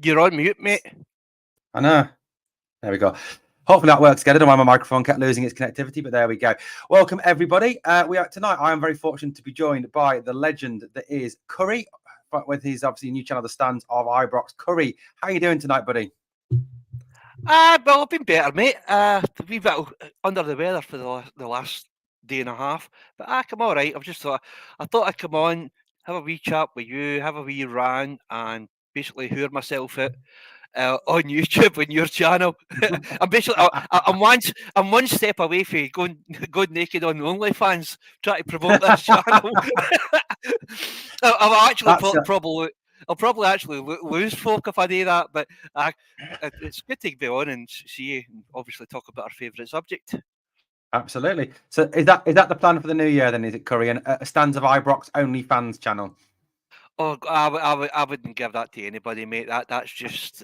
You're on mute, mate. I know. There we go. Hopefully that works again. I don't know why my microphone kept losing its connectivity, but there we go. Welcome, everybody. Tonight, I am very fortunate to be joined by the legend that is Curry, with his obviously new channel, The Stands of Ibrox. Curry, how are you doing tonight, buddy? Well, I've been better, mate. A wee bit under the weather for the last day and a half, but I'm all right. I thought I'd come on, have a wee chat with you, have a wee rant, and basically hear myself out on YouTube on your channel. I'm one step away from going naked on OnlyFans, trying to promote this channel. I'll probably actually lose folk if I do that, but it's good to be on and see you and obviously talk about our favourite subject. Absolutely. So is that the plan for the new year then, is it, Curry? And a Stands of Ibrox OnlyFans channel? Oh, I wouldn't give that to anybody, mate. That's just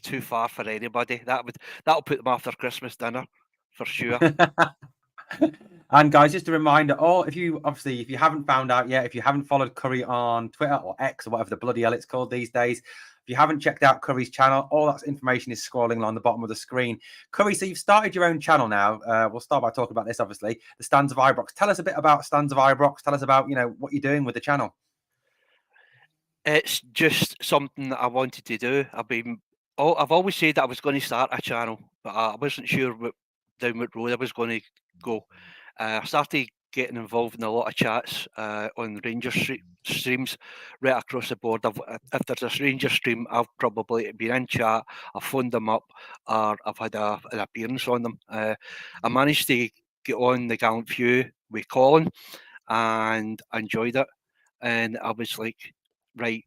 too far for anybody. That'll put them off their Christmas dinner for sure. And guys, just a reminder, if you haven't found out yet, if you haven't followed Curry on Twitter or X or whatever the bloody hell it's called these days, if you haven't checked out Curry's channel, all that information is scrolling along the bottom of the screen. Curry, so you've started your own channel now. We'll start by talking about this, obviously, the Stands of Ibrox. Tell us a bit about Stands of Ibrox. Tell us about, what you're doing with the channel. It's just something that I wanted to do. I've always said that I was going to start a channel, but I wasn't sure down what road I was going to go. I started getting involved in a lot of chats on Rangers streams right across the board. If there's a Rangers stream, I've probably been in chat, I've phoned them up, or I've had an appearance on them. I managed to get on the Gallant Few with Colin and enjoyed it. And I was like, right,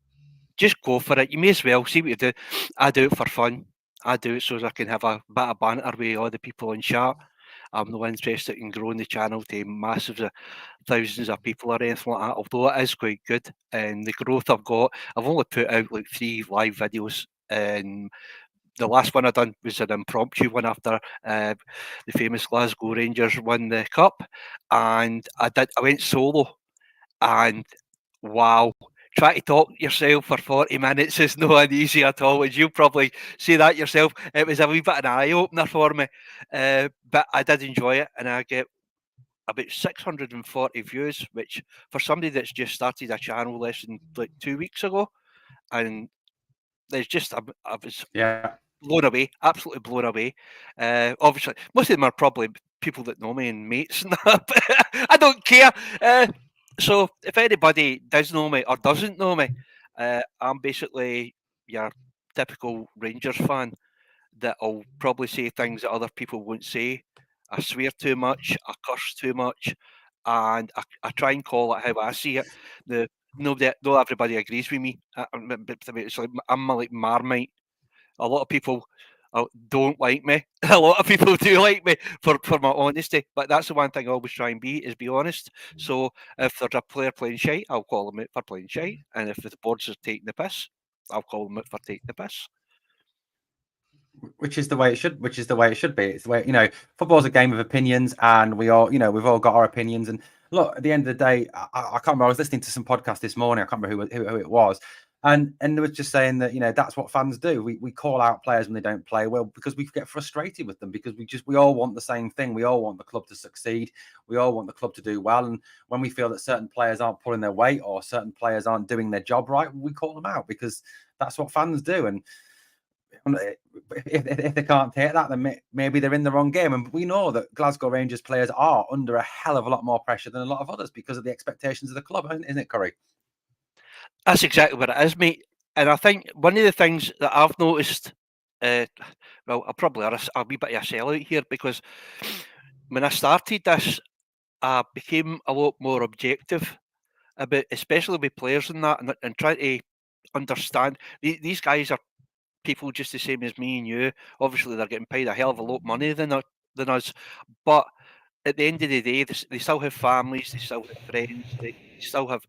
just go for it. You may as well see what you do. I do it for fun. I do it so I can have a bit of banter with all the people in chat. I'm not interested in growing the channel to massive thousands of people or anything like that, although it is quite good. And the growth I've got, I've only put out like 3 live videos, and the last one I done was an impromptu one after the famous Glasgow Rangers won the cup, and I went solo, and wow, try to talk yourself for 40 minutes is not easy at all. As you probably say that yourself, it was a wee bit of an eye opener for me, but I did enjoy it, and I get about 640 views, which for somebody that's just started a channel less than like 2 weeks ago, and there's just I was blown away, absolutely blown away. Obviously, most of them are probably people that know me and mates and that, but I don't care. So if anybody does know me or doesn't know me, I'm basically your typical Rangers fan that'll probably say things that other people won't say. I swear too much, I curse too much, and I try and call it how I see it. Not everybody agrees with me. It's like I'm like Marmite. A lot of people don't like me. A lot of people do like me for my honesty. But that's the one thing I always try and be honest. So if there's a player playing shite, I'll call them out for playing shite. And if the boards are taking the piss, I'll call them out for taking the piss. Which is the way it should. Which is the way it should be. It's the way football's a game of opinions, and we all, we've all got our opinions. And look, at the end of the day, I can't remember. I was listening to some podcast this morning. I can't remember who it was, and they was just saying that that's what fans do. We call out players when they don't play well because we get frustrated with them because we all want the same thing. We all want the club to succeed. We all want the club to do well. And when we feel that certain players aren't pulling their weight or certain players aren't doing their job right, we call them out because that's what fans do. And if they can't take that, then maybe they're in the wrong game. And we know that Glasgow Rangers players are under a hell of a lot more pressure than a lot of others because of the expectations of the club, isn't it, Curry? That's exactly what it is, mate. And I think one of the things that I've noticed, well, I'll be a bit of a sellout here because when I started this, I became a lot more objective about, especially with players and that, and trying to understand. These guys are people just the same as me and you. Obviously, they're getting paid a hell of a lot of money than us, but at the end of the day, they still have families, they still have friends, they still have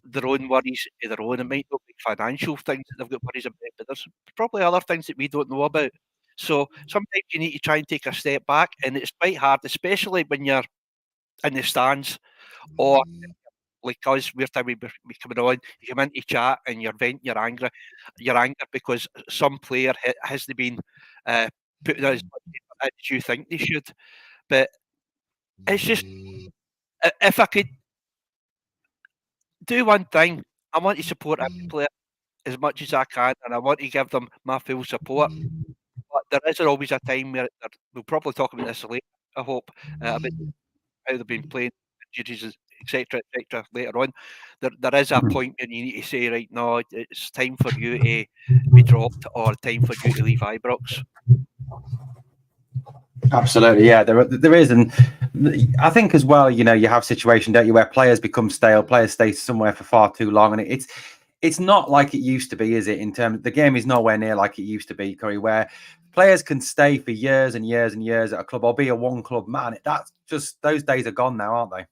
their own worries of their own. It might not be financial things that they've got worries about, but there's probably other things that we don't know about. So sometimes you need to try and take a step back, and it's quite hard, especially when you're in the stands or like us, we're time we coming on, you come into chat and you're venting your anger because some player hasn't been putting as much effort as you think they should. But it's just if I could do one thing, I want to support every player as much as I can, and I want to give them my full support. But there is always a time where we'll probably talk about this later. I hope about how they've been playing, injuries, etc., later on. There is a point where you need to say, right, no, it's time for you to be dropped or time for you to leave Ibrox. Absolutely, yeah, there is, and I think as well, you know, you have situation, don't you, where players become stale, players stay somewhere for far too long, and it's not like it used to be, is it? In terms, the game is nowhere near like it used to be, Curry, where players can stay for years and years and years at a club or be a one club man. That's just, those days are gone now, aren't they?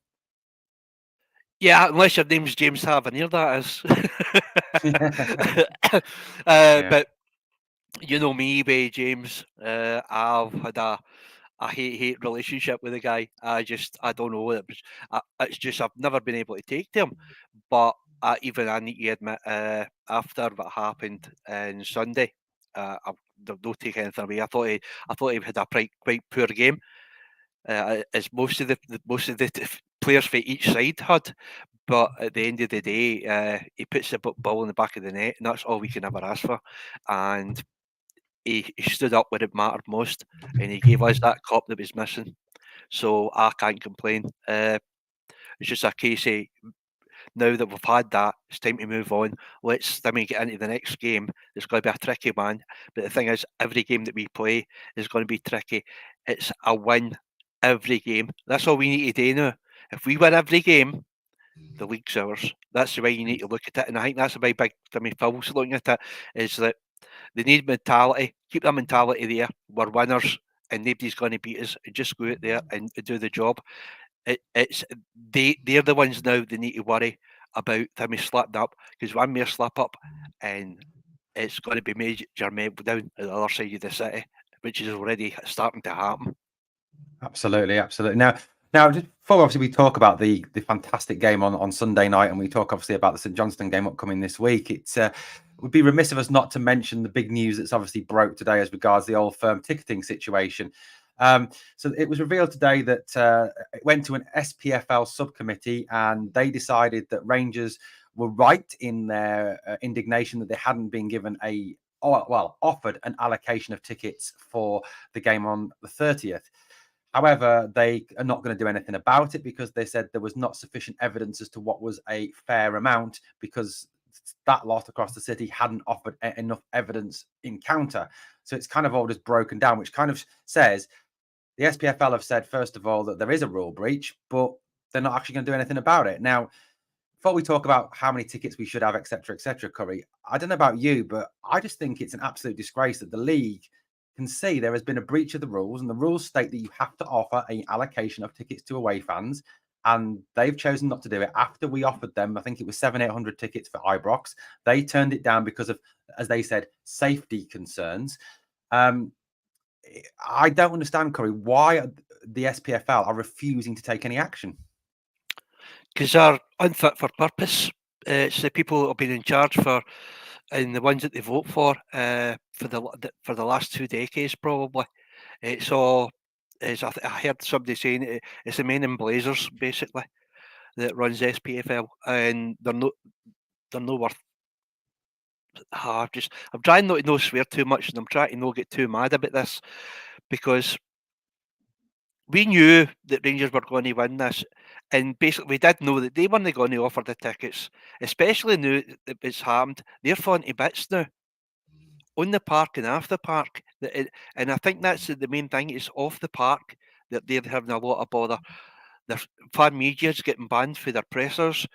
Yeah, unless your name's James Tavernier, that is. Yeah. But you know me, Bay James. I've had a hate relationship with the guy. I don't know. It's just I've never been able to take to him. But even I need to admit, after what happened on Sunday, I don't take anything away. I thought he had a quite poor game, as most of the players for each side had. But at the end of the day, he puts the ball in the back of the net, and that's all we can ever ask for. And he stood up when it mattered most, and he gave us that cup that was missing. So I can't complain. It's just a case of now that we've had that, it's time to move on. Let's then we get into the next game. It's going to be a tricky one. But the thing is, every game that we play is going to be tricky. It's a win every game. That's all we need to do now. If we win every game, the league's ours. That's the way you need to look at it. And I think that's the way Phil's looking at it, is that they need mentality. Keep that mentality there. We're winners and nobody's going to beat us. Just go out there and do the job. It's they're the ones now they need to worry about Timmy slipping up, because one more slip up and it's going to be major meltdown at the other side of the city, which is already starting to happen. Absolutely, absolutely. Now, just before obviously we talk about the fantastic game on Sunday night, and we talk obviously about the St Johnstone game upcoming this week, it would be remiss of us not to mention the big news that's obviously broke today as regards the Old Firm ticketing situation. So it was revealed today that it went to an SPFL subcommittee, and they decided that Rangers were right in their indignation that they hadn't been given offered an allocation of tickets for the game on the 30th. However, they are not going to do anything about it because they said there was not sufficient evidence as to what was a fair amount, because that lot across the city hadn't offered enough evidence in counter. So it's kind of all just broken down, which kind of says the SPFL have said, first of all, that there is a rule breach, but they're not actually going to do anything about it. Now, before we talk about how many tickets we should have, etc., Curry, I don't know about you, but I just think it's an absolute disgrace that the league can see there has been a breach of the rules, and the rules state that you have to offer an allocation of tickets to away fans, and they've chosen not to do it. After we offered them, I think it was 700-800 tickets for Ibrox, they turned it down because of, as they said, safety concerns. I don't understand, Curry, why the SPFL are refusing to take any action. Because they're unfit for purpose. It's the people that have been in charge and the ones that they vote for the last 2 decades, probably. It's all. I heard somebody saying it's the men in blazers basically that runs SPFL, and they're no worth. I'm trying not to no swear too much, and I'm trying to not get too mad about this, because we knew that Rangers were going to win this, and basically we did know that they weren't going to offer the tickets, especially now that it's happened. They're falling to bits now on the park and off the park. And I think that's the main thing. It's off the park that they're having a lot of bother. The fan media is getting banned for their pressers.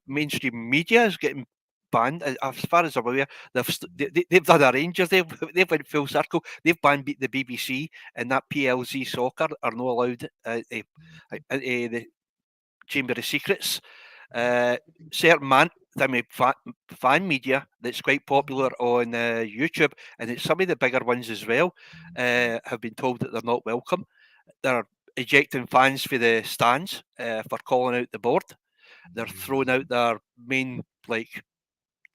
Mainstream media is getting banned. As far as I'm aware, they've done a Rangers. They've went full circle. They've banned the BBC, and that PLZ soccer are not allowed into the Chamber of Secrets. Certain fan media that's quite popular on YouTube, and it's some of the bigger ones as well, have been told that they're not welcome. They're ejecting fans for the stands for calling out the board. They're throwing out their main, like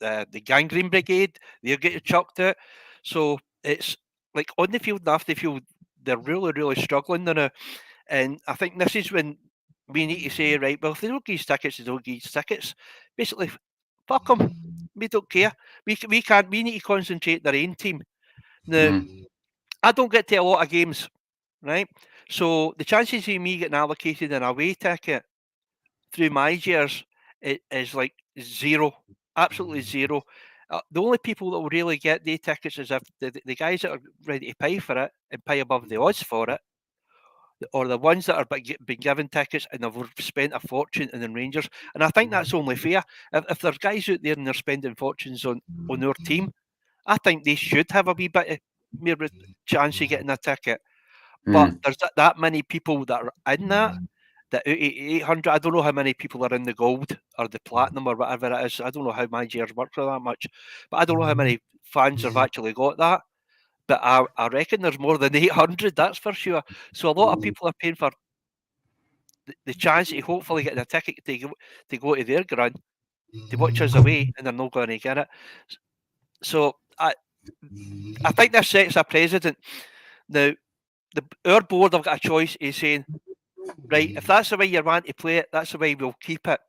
the gangrene brigade. They're getting chucked out. So it's like on the field and off the field, they're really, really struggling now. And I think this is when we need to say, right, well, if they don't give us tickets, they don't give us tickets. Basically, fuck them. We don't care. We can't. We need to concentrate their own team. Now, Mm. I don't get to a lot of games, right? So the chances of me getting allocated an away ticket through my years is like zero, absolutely zero. The only people that will really get the tickets is if the guys that are ready to pay for it and pay above the odds for it, or the ones that are been given tickets and have spent a fortune in the Rangers. And I think that's only fair. If there's guys out there and they're spending fortunes on our team, I think they should have a wee bit of more chance of getting a ticket. But Mm. there's that many people that are in that out of 800, I don't know how many people are in the gold or the platinum or whatever it is. I don't know how my years work for that much, but I don't know how many fans have actually got that. But I reckon there's more than 800, that's for sure. So a lot of people are paying for the chance to hopefully get a ticket to go to their ground to watch us away, and they're not going to get it. So I think this sets a precedent. Now, our board have got a choice of saying, right, if that's the way you want to play it, that's the way we'll keep it.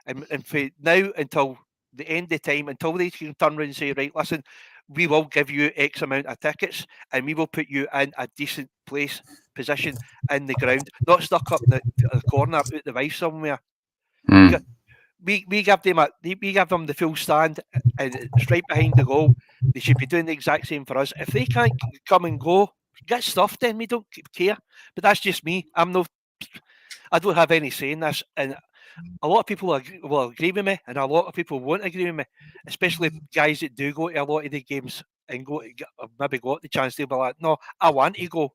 And for now until the end of time, until they can turn around and say, right, listen, we will give you X amount of tickets and we will put you in a decent position in the ground, not stuck up in the corner out the way somewhere. Mm. We give them the full stand and it's right behind the goal. They should be doing the exact same for us. If they can't come and go, get stuffed then we don't care. But that's just me. I don't have any say in this, and a lot of people will agree with me, and a lot of people won't agree with me, especially guys that do go to a lot of the games and maybe got the chance to be like, no, I want to go.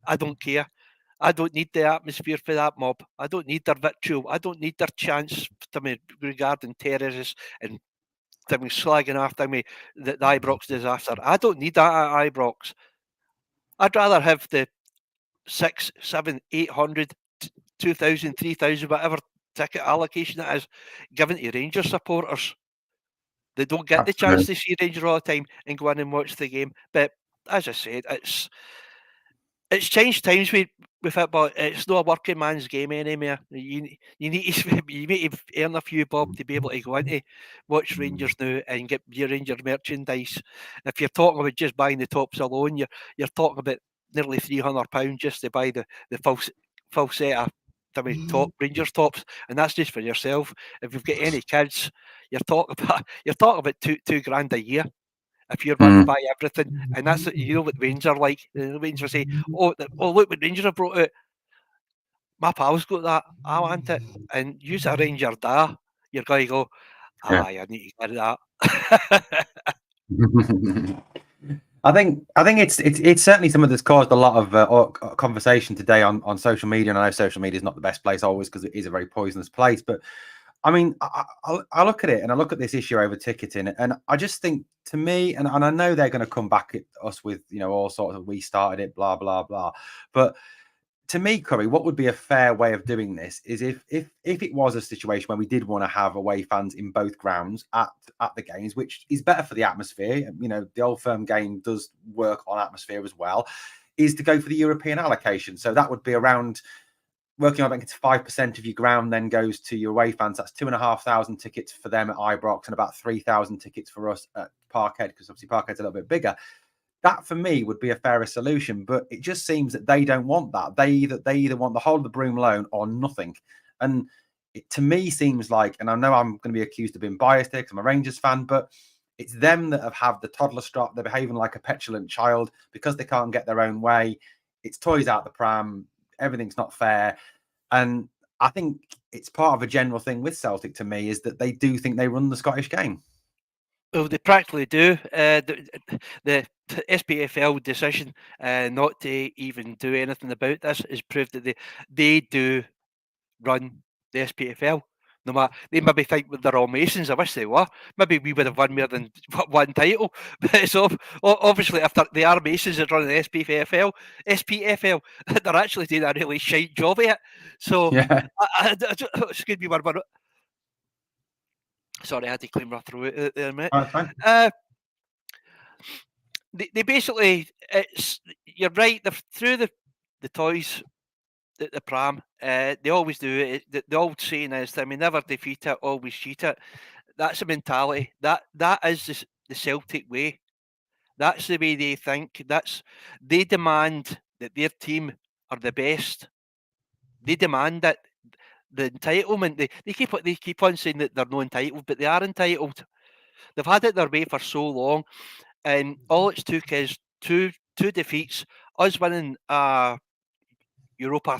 I don't care. I don't need the atmosphere for that mob. I don't need their vitriol. I don't need their chance to me regarding terrorists and to me slagging after me the Ibrox disaster. I don't need that at Ibrox. I'd rather have the 6, 7, 800, 2,000, 3,000, whatever ticket allocation it is, given to Rangers supporters. They don't get the chance Absolutely. to see Rangers all the time and go in and watch the game. But as I said, it's changed times with it, but it's not a working man's game anymore. You need to you need to earn a few bob to be able to go into watch Rangers now and get your Rangers merchandise. If you're talking about just buying the tops alone, you're talking about nearly £300 just to buy the full set of top Rangers tops, and that's just for yourself. If you've got any kids, you're talking about two grand a year if you're wanting to Mm. buy everything. And that's what the Rangers are like. The Rangers say, oh, look what Rangers have brought out. My pal's got that. I want it. And use a Ranger da. You're going to go, Yeah. I need to get that. I think it's certainly something that's caused a lot of conversation today on social media. And I know social media is not the best place always because it is a very poisonous place. But I mean, I look at it and I look at this issue over ticketing, and I just think to me, and I know they're going to come back at us with all sorts of we started it, blah blah blah, but to me, Curry, what would be a fair way of doing this is if it was a situation where we did want to have away fans in both grounds at the games, which is better for the atmosphere. The Old Firm game does work on atmosphere as well. Is to go for the European allocation. So that would be around working on, I think it's 5% of your ground then goes to your away fans. That's 2,500 tickets for them at Ibrox and about 3,000 tickets for us at Parkhead, because obviously Parkhead's a little bit bigger. That for me would be a fairer solution, but it just seems that they don't want that. They either want the whole of the Broom loan or nothing. And it to me seems like, and I know I'm going to be accused of being biased here because I'm a Rangers fan, but it's them that have had the toddler strop. They're behaving like a petulant child because they can't get their own way. It's toys out the pram. Everything's not fair. And I think it's part of a general thing with Celtic to me is that they do think they run the Scottish game. Well, they practically do. The SPFL decision not to even do anything about this is proof that they do run the SPFL. No matter they maybe think they're all Masons. I wish they were. Maybe we would have won more than one title. But it's obviously if they are Masons that run the SPFL, they're actually doing a really shite job of it. So Yeah. excuse me, one minute. Sorry, I had to clear my throat out there, mate. Oh, fine. They basically, it's you're right. They're through the toys, the pram. They always do it. The old saying is, I mean, never defeat it, always cheat it. That's a mentality. That is the Celtic way. That's the way they think. They demand that their team are the best. They demand that the entitlement. They keep on saying that they're not entitled, but they are entitled. They've had it their way for so long, and all it's took is two defeats, us winning a Europa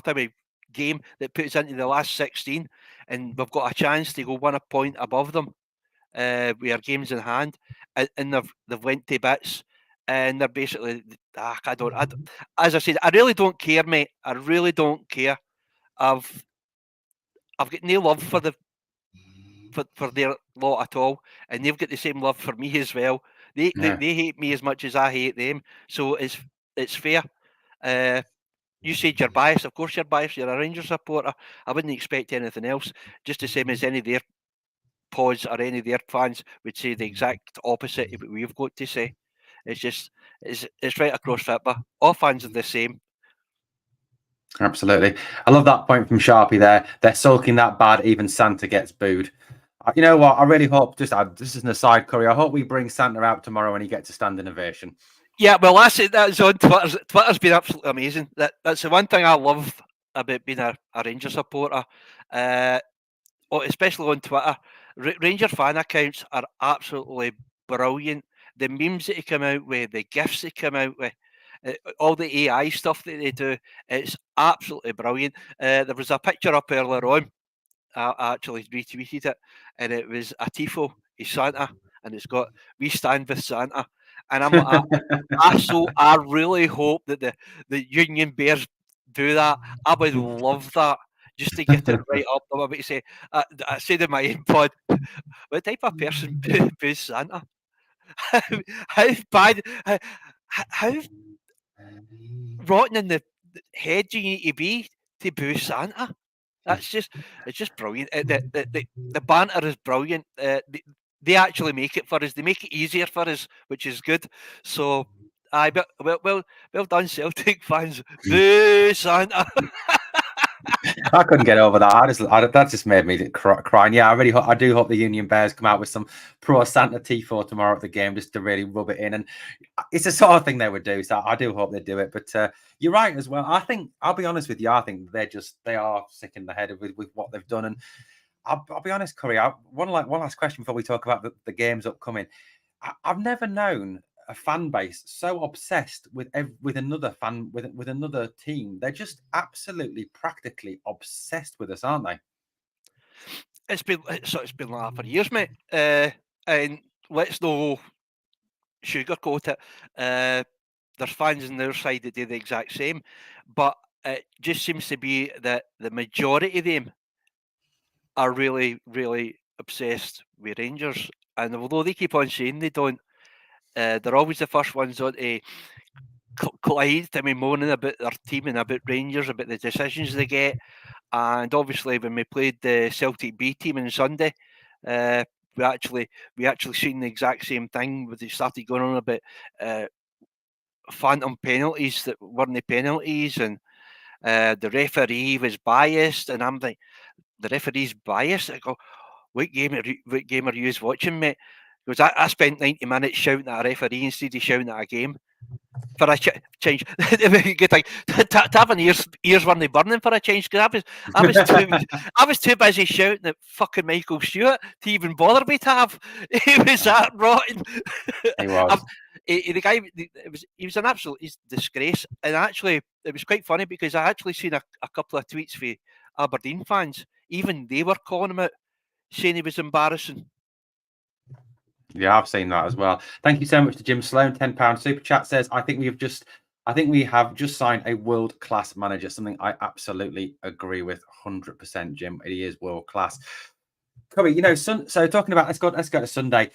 game that puts us into the last 16, and we've got a chance to go 1 point above them with our games in hand, and they've went to bits, and they're basically as I said, I really don't care, mate. I really don't care. I've I've got no love for their lot at all, and they've got the same love for me as well. Yeah. They hate me as much as I hate them, so it's fair. Uh, you said you're biased. Of course you're biased. You're a Rangers supporter. I wouldn't expect anything else. Just the same as any of their pods or any of their fans would say the exact opposite of what we've got to say. It's just it's right across football. All fans are the same. Absolutely. I love that point from Sharpie there. They're sulking that bad, even Santa gets booed. You know what? I really hope, this is an aside, Curry. I hope we bring Santa out tomorrow and he gets a standing ovation. Yeah, well, that's on Twitter. Twitter's been absolutely amazing. That's the one thing I love about being a Ranger supporter, uh, especially on Twitter. Ranger fan accounts are absolutely brilliant. The memes that they come out with, the gifs they come out with, all the AI stuff that they do, it's absolutely brilliant. There was a picture up earlier on. I actually retweeted it, and it was a tifo, he's Santa, and it's got "We stand with Santa," and I'm like, I really hope that the Union Bears do that. I would love that just to get it right up. I'm about to say, I said in my pod, what type of person boos Santa? How, how bad, how rotten in the head do you need to be to boo Santa? It's just brilliant. The banter is brilliant. They actually make it for us. They make it easier for us, which is good. So, well done, Celtic fans. Boo Santa. I couldn't get over that. That just made me cry. And yeah, I do hope the Union Bears come out with some pro Santa tifo tomorrow at the game just to really rub it in. And it's the sort of thing they would do. So I do hope they do it. But you're right as well. I think I'll be honest with you. I think they are sick in the head with what they've done. And I'll be honest, Curry. One last question before we talk about the games upcoming. I've never known a fan base so obsessed with another fan with another team. They're just absolutely practically obsessed with us, aren't they? It's been like that for years, mate. And let's no sugarcoat it. There's fans on their side that do the exact same, but it just seems to be that the majority of them are really, really obsessed with Rangers. And although they keep on saying they don't, they're always the first ones on to collide. I mean, moaning about their team and about Rangers, about the decisions they get. And obviously, when we played the Celtic B team on Sunday, uh, we actually seen the exact same thing. They started going on about phantom penalties that weren't the penalties, and the referee was biased. And I'm like, the referee's biased. I go, what game are you watching, mate? Because I spent 90 minutes shouting at a referee instead of shouting at a game. For a change, good thing to have an ears weren't burning for a change. Because I was too busy shouting at fucking Michael Stewart to even bother me to have. He was that rotten. He was. The guy, he was an absolute disgrace. And actually, it was quite funny because I actually seen a couple of tweets for Aberdeen fans. Even they were calling him out, saying he was embarrassing. Yeah, I've seen that as well. Thank you so much to Jim Sloan. £10 super chat says, I think we have just signed a world-class manager, something I absolutely agree with 100%, Jim. He is world-class. Cobby, so talking about, let's go to Sunday.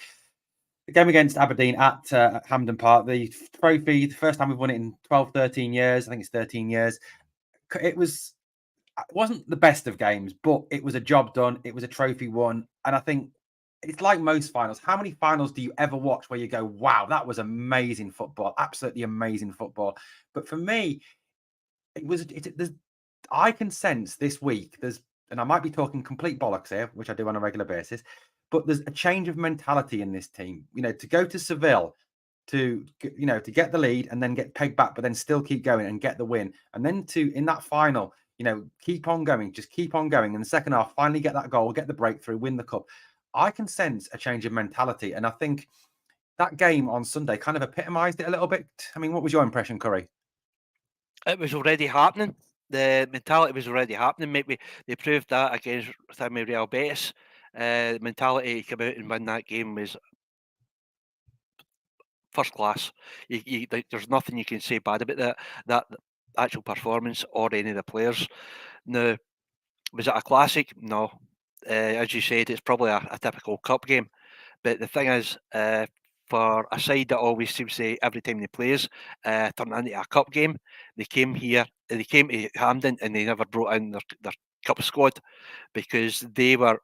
The game against Aberdeen at Hampden Park, the trophy, the first time we've won it in 12, 13 years. I think it's 13 years. It wasn't the best of games, but it was a job done. It was a trophy won. And I think it's like most finals. How many finals do you ever watch where you go, wow, that was amazing football, absolutely amazing football? But for me, it was. I can sense this week and I might be talking complete bollocks here, which I do on a regular basis, but there's a change of mentality in this team. To go to Seville, to get the lead and then get pegged back, but then still keep going and get the win, and then to in that final, keep on going, just keep on going. In the second half, finally get that goal, get the breakthrough, win the cup. I can sense a change of mentality, and I think that game on Sunday kind of epitomised it a little bit. I mean, what was your impression, Curry? It was already happening. The mentality was already happening. Maybe they proved that against Real Betis. The mentality to come out and win that game was first class. There's nothing you can say bad about that actual performance or any of the players. Now, was it a classic? No. As you said, it's probably a typical cup game. But the thing is, for a side that always seems to, every time they plays, turn into a cup game, they came to Hampden and they never brought in their cup squad because they were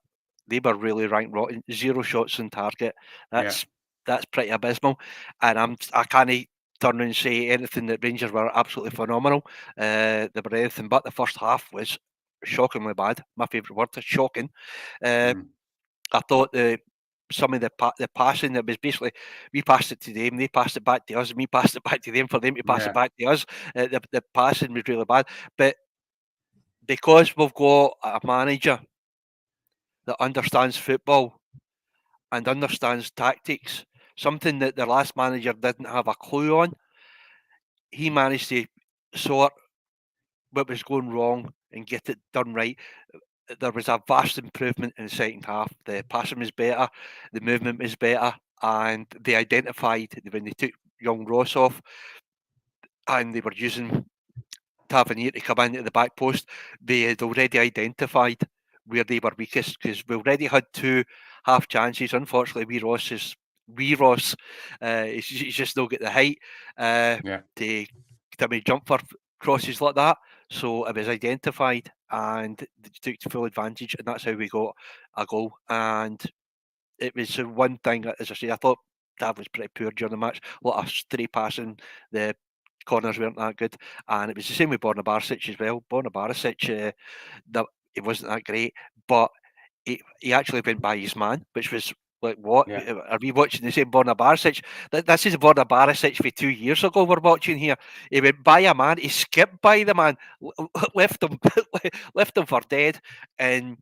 really ranked rotten. 0 shots on target. Yeah. That's pretty abysmal. And I can't turn and say anything that Rangers were absolutely phenomenal. They were anything but. The first half was shockingly bad. My favourite word is shocking. Uh, I thought some of the passing that was basically we passed it to them, they passed it back to us, and we passed it back to them for them to pass it back to us. The passing was really bad, but because we've got a manager that understands football and understands tactics, something that the last manager didn't have a clue on, he managed to sort what was going wrong and get it done right. There was a vast improvement in the second half. The passing was better, the movement was better, and they identified when they took young Ross off and they were using Tavernier to come into the back post. They had already identified where they were weakest because we already had 2 half chances. Unfortunately, wee Ross, he's just not got the height to jump for crosses like that. So it was identified and they took full advantage, and that's how we got a goal. And it was the one thing, as I say, I thought Dav was pretty poor during the match. A lot of stray passing, the corners weren't that good, and it was the same with Borna Barisic as well. Borna Barisic, that it wasn't that great, but he actually went by his man, which was like, what are we watching the same Borna Barisic? This is Borna Barisic for 2 years ago. We're watching here. He went by a man. He skipped by the man, left him, left him for dead, and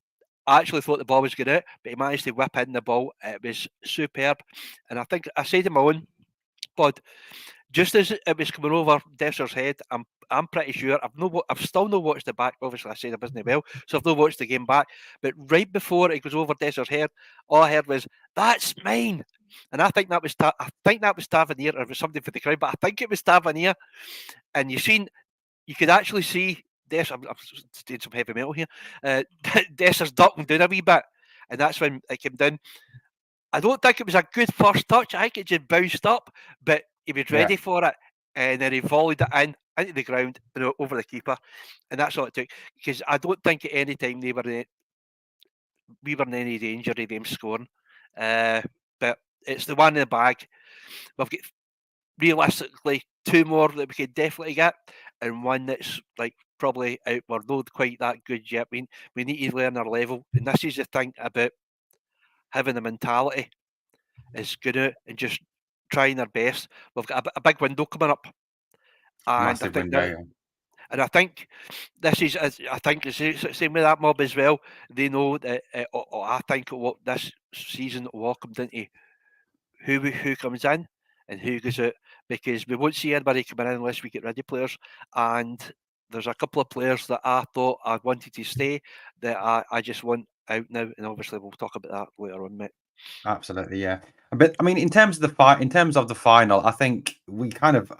I actually thought the ball was going out, but he managed to whip in the ball. It was superb, and I think I said in my own pod, just as it was coming over Desser's head, I'm pretty sure I've still not watched it back. Obviously, I said I wasn't well, so I've not watched the game back. But right before it goes over Desser's head, all I heard was "That's mine," and I think that was Tavernier, or it was something for the crowd, but I think it was Tavernier. And you could actually see Desser. I'm doing some heavy metal here. Desser's ducking down a wee bit, and that's when it came down. I don't think it was a good first touch. I think it just bounced up, but he was ready for it, and then he volleyed it into the ground and over the keeper, and that's all it took. Because I don't think at any time we were in any danger of them scoring. But it's the one in the bag. We've got realistically 2 more that we could definitely get, and one that's like probably out. We're not quite that good yet. We need to learn our level, and this is the thing about having the mentality is going out and just trying their best. We've got a big window coming up, and Massive window. I think this is. I think it's the same with that mob as well. They know that. I think what this season will all come down to who comes in and who goes out, because we won't see anybody coming in unless we get rid of players. And there's a couple of players that I thought I wanted to stay that I just want out now, and obviously we'll talk about that later on, mate. Absolutely, yeah. But I mean, in terms of the fight, in terms of the final, I think we kind of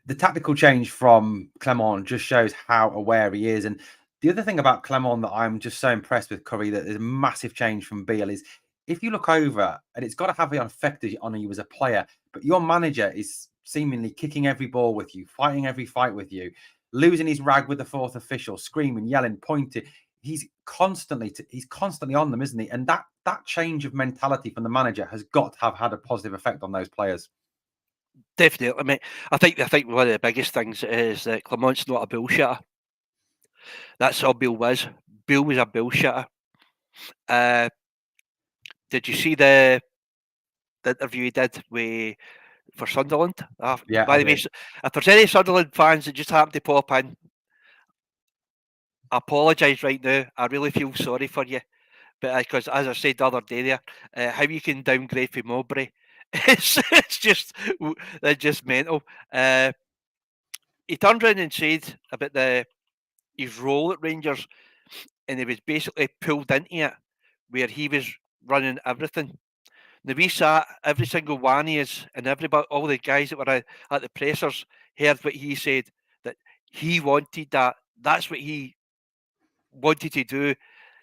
the tactical change from Clement just shows how aware he is. And the other thing about Clement that I'm just so impressed with, Curry, that there's a massive change from Beale is if you look over, and it's got to have the effect on you as a player, but your manager is seemingly kicking every ball with you, fighting every fight with you, losing his rag with the fourth official, screaming, yelling, pointing. constantly on them, isn't he? And that change of mentality from the manager has got to have had a positive effect on those players. Definitely, mate. I think one of the biggest things is that Clement's not a bullshitter. That's all Bill was. Bill was a bullshitter. Uh, did you see the interview he did for Sunderland? Yeah, I By the way, did. if there's any Sunderland fans that just happen to pop in, I apologise right now. I really feel sorry for you. But because, as I said the other day there, how you can downgrade from Mowbray, it's just mental. Uh, he turned around and said about his role at Rangers, and he was basically pulled into it, where he was running everything. Now we sat, every single one of us, and everybody, all the guys that were at the pressers, heard what he said, that he wanted that. That's what he wanted to do.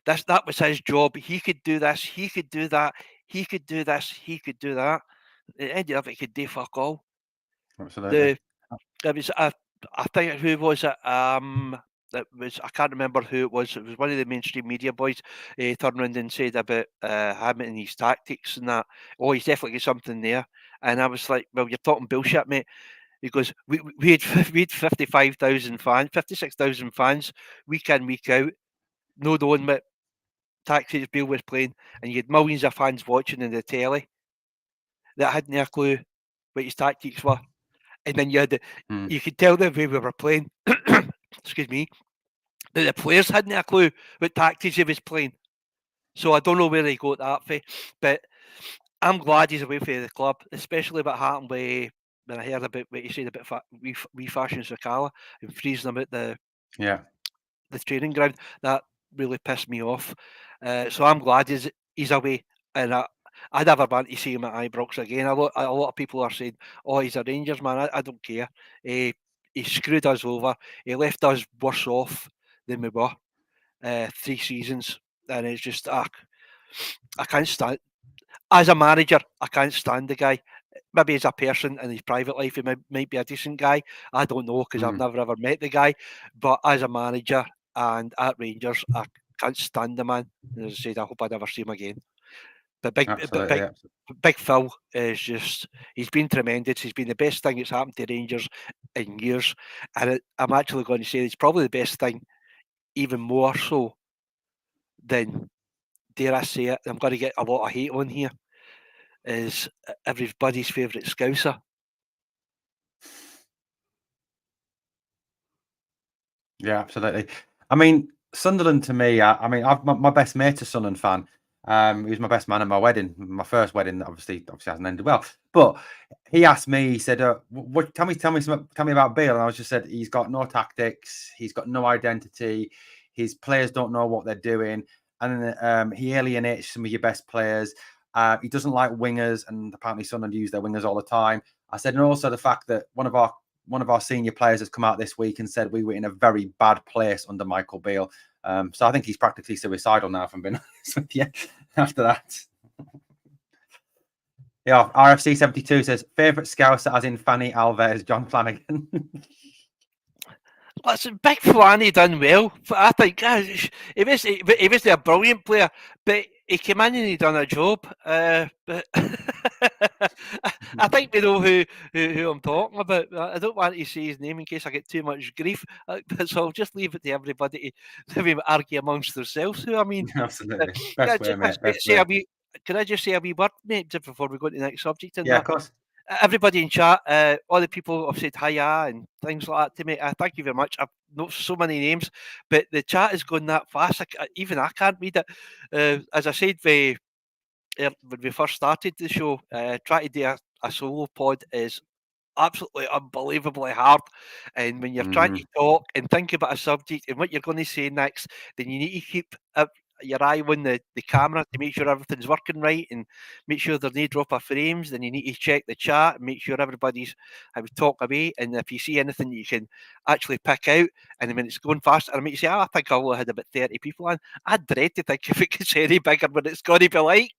That was his job. He could do this. He could do that. He could do this. He could do that. At the end of it, he could do fuck all. Absolutely. The it was I think who was it? That was I can't remember who it was. It was one of the mainstream media boys. He turned around and said about him and his tactics and that. Oh, he's definitely got something there. And I was like, well, you're talking bullshit, mate. He goes, we had we had 55,000 fans, 56,000 fans week in week out, no knowing what tactics Bill was playing, and you had millions of fans watching in the telly that hadn't a clue what his tactics were. And then Mm. you could tell the way we were playing. Excuse me. That the players hadn't a clue what tactics he was playing. So I don't know where he got that for, but I'm glad he's away from the club, especially what happened when I heard about what he said about wee Fashion Sakala and freezing him at Yeah. the training ground. That really pissed me off. So I'm glad he's away, and I never want to see him at Ibrox again. A lot of people are saying, "Oh, he's a Rangers man." I don't care. He screwed us over. He left us worse off than we were 3 seasons, and it's just I can't stand. As a manager, I can't stand the guy. Maybe as a person in his private life, he might be a decent guy. I don't know because I've Mm. never ever met the guy. But as a manager and at Rangers, I can't stand the man. And as I said, I hope I never see him again. But Absolutely. Absolutely. Big Phil is just—he's been tremendous. He's been the best thing that's happened to Rangers in years, and I'm actually going to say it's probably the best thing, even more so than, dare I say it, I'm going to get a lot of hate on here, is everybody's favourite Scouser. Yeah, absolutely. I mean, Sunderland to me, I mean, my best mate's a Sunderland fan. He was my best man at my wedding, my first wedding. That obviously hasn't ended well. But he asked me, he said, "What? Tell me about Bill." And I was just said, he's got no tactics, he's got no identity, his players don't know what they're doing, and he alienates some of your best players. He doesn't like wingers, and apparently Sunderland use their wingers all the time. I said, and also the fact that one of our senior players has come out this week and said we were in a very bad place under Michael Beale. So I think he's practically suicidal now, if I'm being honest with you, after that. Yeah, RFC 72 says, favourite Scouser as in Fanny Alves, John Flanagan. Listen, Big Flanny done well. I think he was a brilliant player, but he came in and he done a job. But I think we know who I'm talking about. I don't want to say his name in case I get too much grief, so I'll just leave it to everybody to argue amongst themselves. Who I mean, Absolutely. can I Best way, mate. Best say way. a wee? Can I just say a wee word, mate, just before we go to the next subject? And Yeah, of that course. everybody in chat, all the people have said hiya and things like that to me. Thank you very much. I've not so many names, but the chat is going that fast. Even I can't read it. As I said, when we first started the show, trying to do a solo pod is absolutely unbelievably hard. And when you're trying to Mm-hmm. talk and think about a subject and what you're going to say next, then you need to keep your eye on the camera to make sure everything's working right and make sure there's no drop of frames. Then you need to check the chat and make sure everybody's talk away. And if you see anything you can actually pick out, and when it's going fast, and I mean, you say, I think I only had about 30 people on. I dread to think if it gets any bigger, what it's going to be like.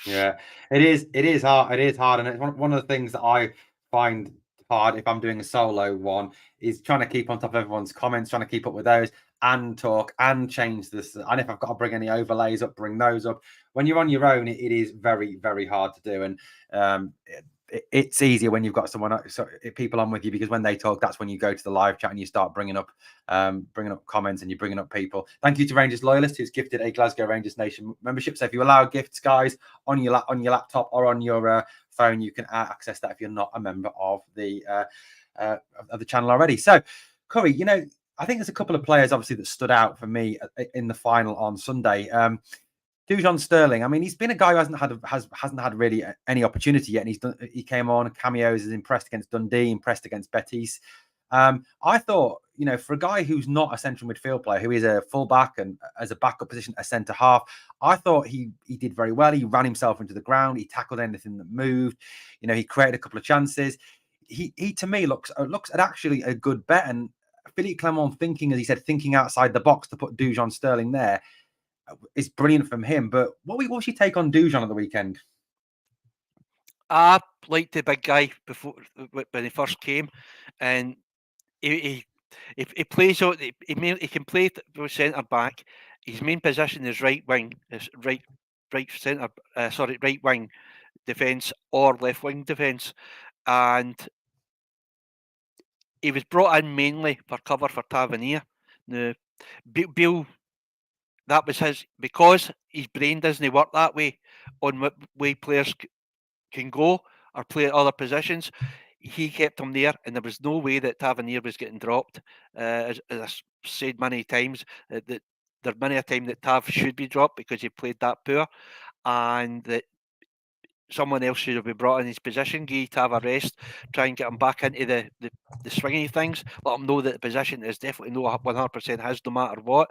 Yeah, it is. It is hard. It is hard, and it's one of the things that I find hard if I'm doing a solo one is trying to keep on top of everyone's comments, trying to keep up with those and talk and change this. And if I've got to bring any overlays up, bring those up. When you're on your own, it is very, very hard to do. And it's easier when you've got someone, people on with you, because when they talk, that's when you go to the live chat and you start bringing up comments and you're bringing up people. Thank you to Rangers Loyalist, who's gifted a Glasgow Rangers Nation membership. So if you allow gifts, guys, on your laptop or on your phone, you can access that if you're not a member of the channel already. So, Curry, I think there's a couple of players obviously that stood out for me in the final on Sunday. Dujon Sterling. I mean, he's been a guy who hasn't had really any opportunity yet, and he came on cameos, is impressed against Dundee, impressed against Betis. I thought, for a guy who's not a central midfield player, who is a fullback and as a backup position, a centre half, I thought he did very well. He ran himself into the ground. He tackled anything that moved. He created a couple of chances. He to me looks at actually a good bet. And Philippe Clement thinking outside the box to put Dujon Sterling there is brilliant from him. But what was your take on Dujon at the weekend? I liked the big guy before when he first came, and he plays out. He can play centre back. His main position is right wing, is right centre. Right wing defence or left wing defence, and he was brought in mainly for cover for Tavernier. Now, Bill, that was his, because his brain doesn't work that way on what way players can go or play at other positions. He kept him there, and there was no way that Tavernier was getting dropped. As I said many times, that there's many a time that Tav should be dropped because he played that poor, and that someone else should have been brought in his position, give Tav a rest, try and get him back into the swingy things, let him know that the position is definitely not 100% his no matter what.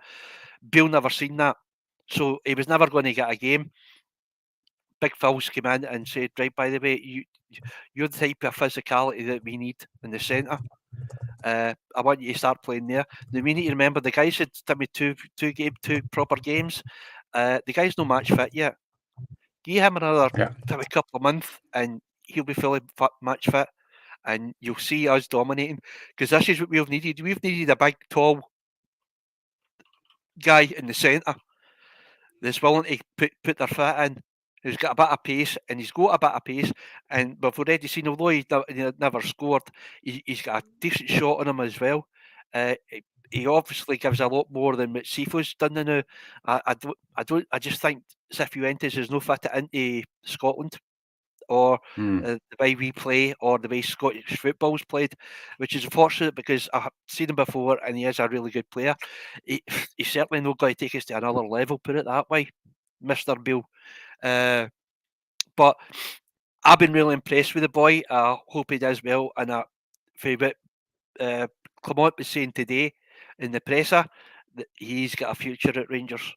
Bill never seen that, so he was never going to get a game. Big Phil's came in and said, right, by the way, you're the type of physicality that we need in the centre. I want you to start playing there. Now we need to remember the guy said to me two proper games. The guy's no match fit yet. Give him another couple of months and he'll be fully match fit, and you'll see us dominating, because this is what we've needed. We've needed a big, tall guy in the centre that's willing to put their foot in, who's got a bit of pace, and he's got a bit of pace. And we've already seen, although he never scored, he's got a decent shot on him as well. He obviously gives a lot more than what Sifo's done now. I just think Cifuentes is no fit into Scotland, or the way we play, or the way Scottish football's played, which is unfortunate because I've seen him before and he is a really good player. He's certainly not going to take us to another level, put it that way, Mr. Bill. But I've been really impressed with the boy. I hope he does well. And for what Clement was saying today in the presser, that he's got a future at Rangers.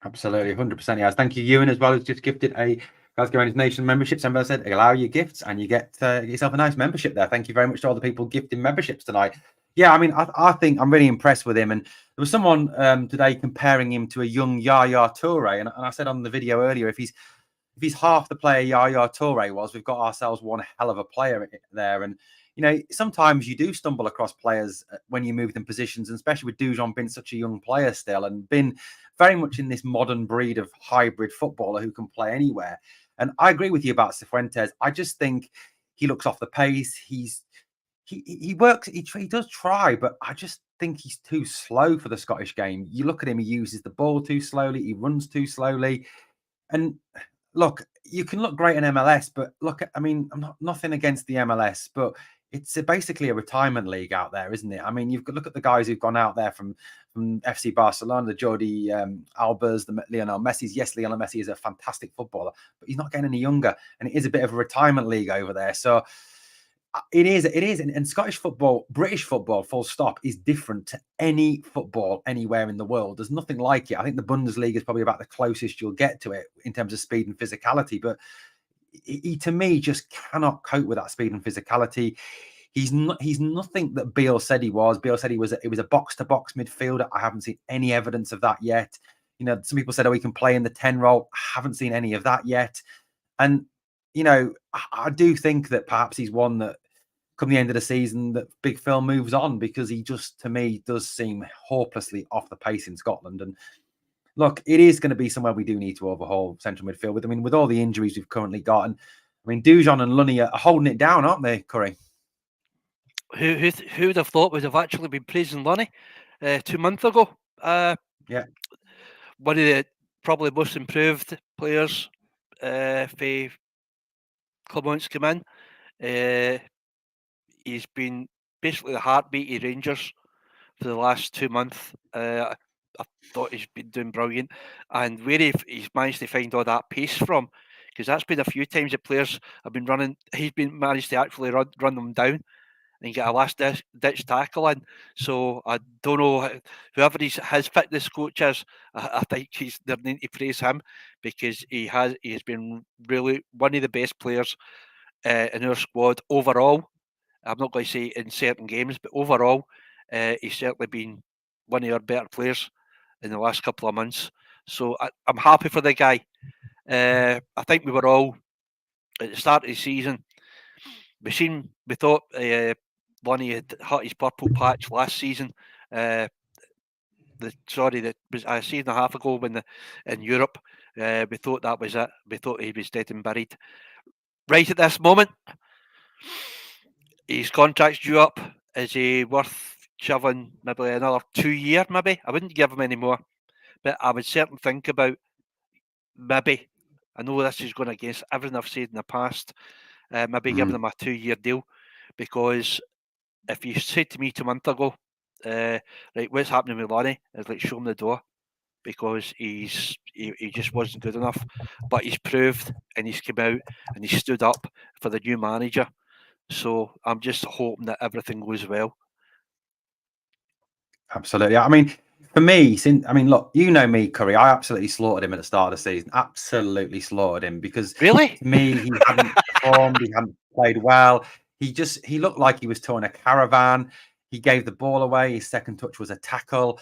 Absolutely, 100%. Yes, thank you, Ewan, as well, who's just gifted a Glasgow Rangers Nation membership. Somebody said, allow your gifts and you get yourself a nice membership there. Thank you very much to all the people gifting memberships tonight. Yeah, I mean, I think I'm really impressed with him. And there was someone today comparing him to a young Yaya Toure. And I said on the video earlier, if he's half the player Yaya Toure was, we've got ourselves one hell of a player there. And sometimes you do stumble across players when you move them positions, and especially with Dujon being such a young player still and been very much in this modern breed of hybrid footballer who can play anywhere. And I agree with you about Cifuentes. I just think he looks off the pace. He works, he does try, but I just think he's too slow for the Scottish game. You look at him, he uses the ball too slowly, he runs too slowly. And look, you can look great in MLS, but I mean, I'm nothing against the MLS, but it's basically a retirement league out there, isn't it? I mean, you've got look at the guys who've gone out there from FC Barcelona, the Jordi Albers, the Lionel Messi's. Yes, Lionel Messi is a fantastic footballer, but he's not getting any younger, and it is a bit of a retirement league over there. So it is, and Scottish football, British football, full stop, is different to any football anywhere in the world. There's nothing like it. I think the Bundesliga is probably about the closest you'll get to it in terms of speed and physicality, but he to me just cannot cope with that speed and physicality. He's nothing that Beale said he was. Beale said he was a box-to-box midfielder. I haven't seen any evidence of that yet. Some people said, he can play in the 10 role. I haven't seen any of that yet. And, I do think that perhaps he's one that, come the end of the season, that Big Phil moves on, because he just, to me, does seem hopelessly off the pace in Scotland. And look, it is going to be somewhere we do need to overhaul central midfield with. I mean, with all the injuries we've currently got, and I mean, Dujon and Lunny are holding it down, aren't they, Curry? Who would have thought would have actually been praising Lunny 2 months ago? Yeah. One of the probably most improved players for Clermont's come in. He's been basically the heartbeat of Rangers for the last 2 months. I thought he's been doing brilliant, and where he's managed to find all that pace from, because that's been a few times the players have been running. He's been managed to actually run them down and get a last ditch tackle in. So I don't know whoever his fitness coach is. I think they need to praise him, because he has been really one of the best players in our squad overall. I'm not going to say in certain games, but overall, he's certainly been one of our better players in the last couple of months. So I'm happy for the guy. I think we were all at the start of the season. We thought Lonnie had hit his purple patch last season. Uh, that was a season and a half ago in Europe. We thought that was it. We thought he was dead and buried. Right at this moment, his contract's due up. Is he worth shoving maybe another 2 year? Maybe I wouldn't give him any more, but I would certainly think about maybe. I know this is going against everything I've said in the past. Maybe giving him a 2 year deal, because if you said to me 2 months ago, right, what's happening with Lonnie? Is like show him the door, because he just wasn't good enough. But he's proved, and he's come out and he stood up for the new manager. So I'm just hoping that everything goes well. Absolutely. I mean, for me, look, you know me, Curry. I absolutely slaughtered him at the start of the season. Absolutely slaughtered him, because Really? to me, he hadn't performed. He hadn't played well. He looked like he was towing a caravan. He gave the ball away. His second touch was a tackle.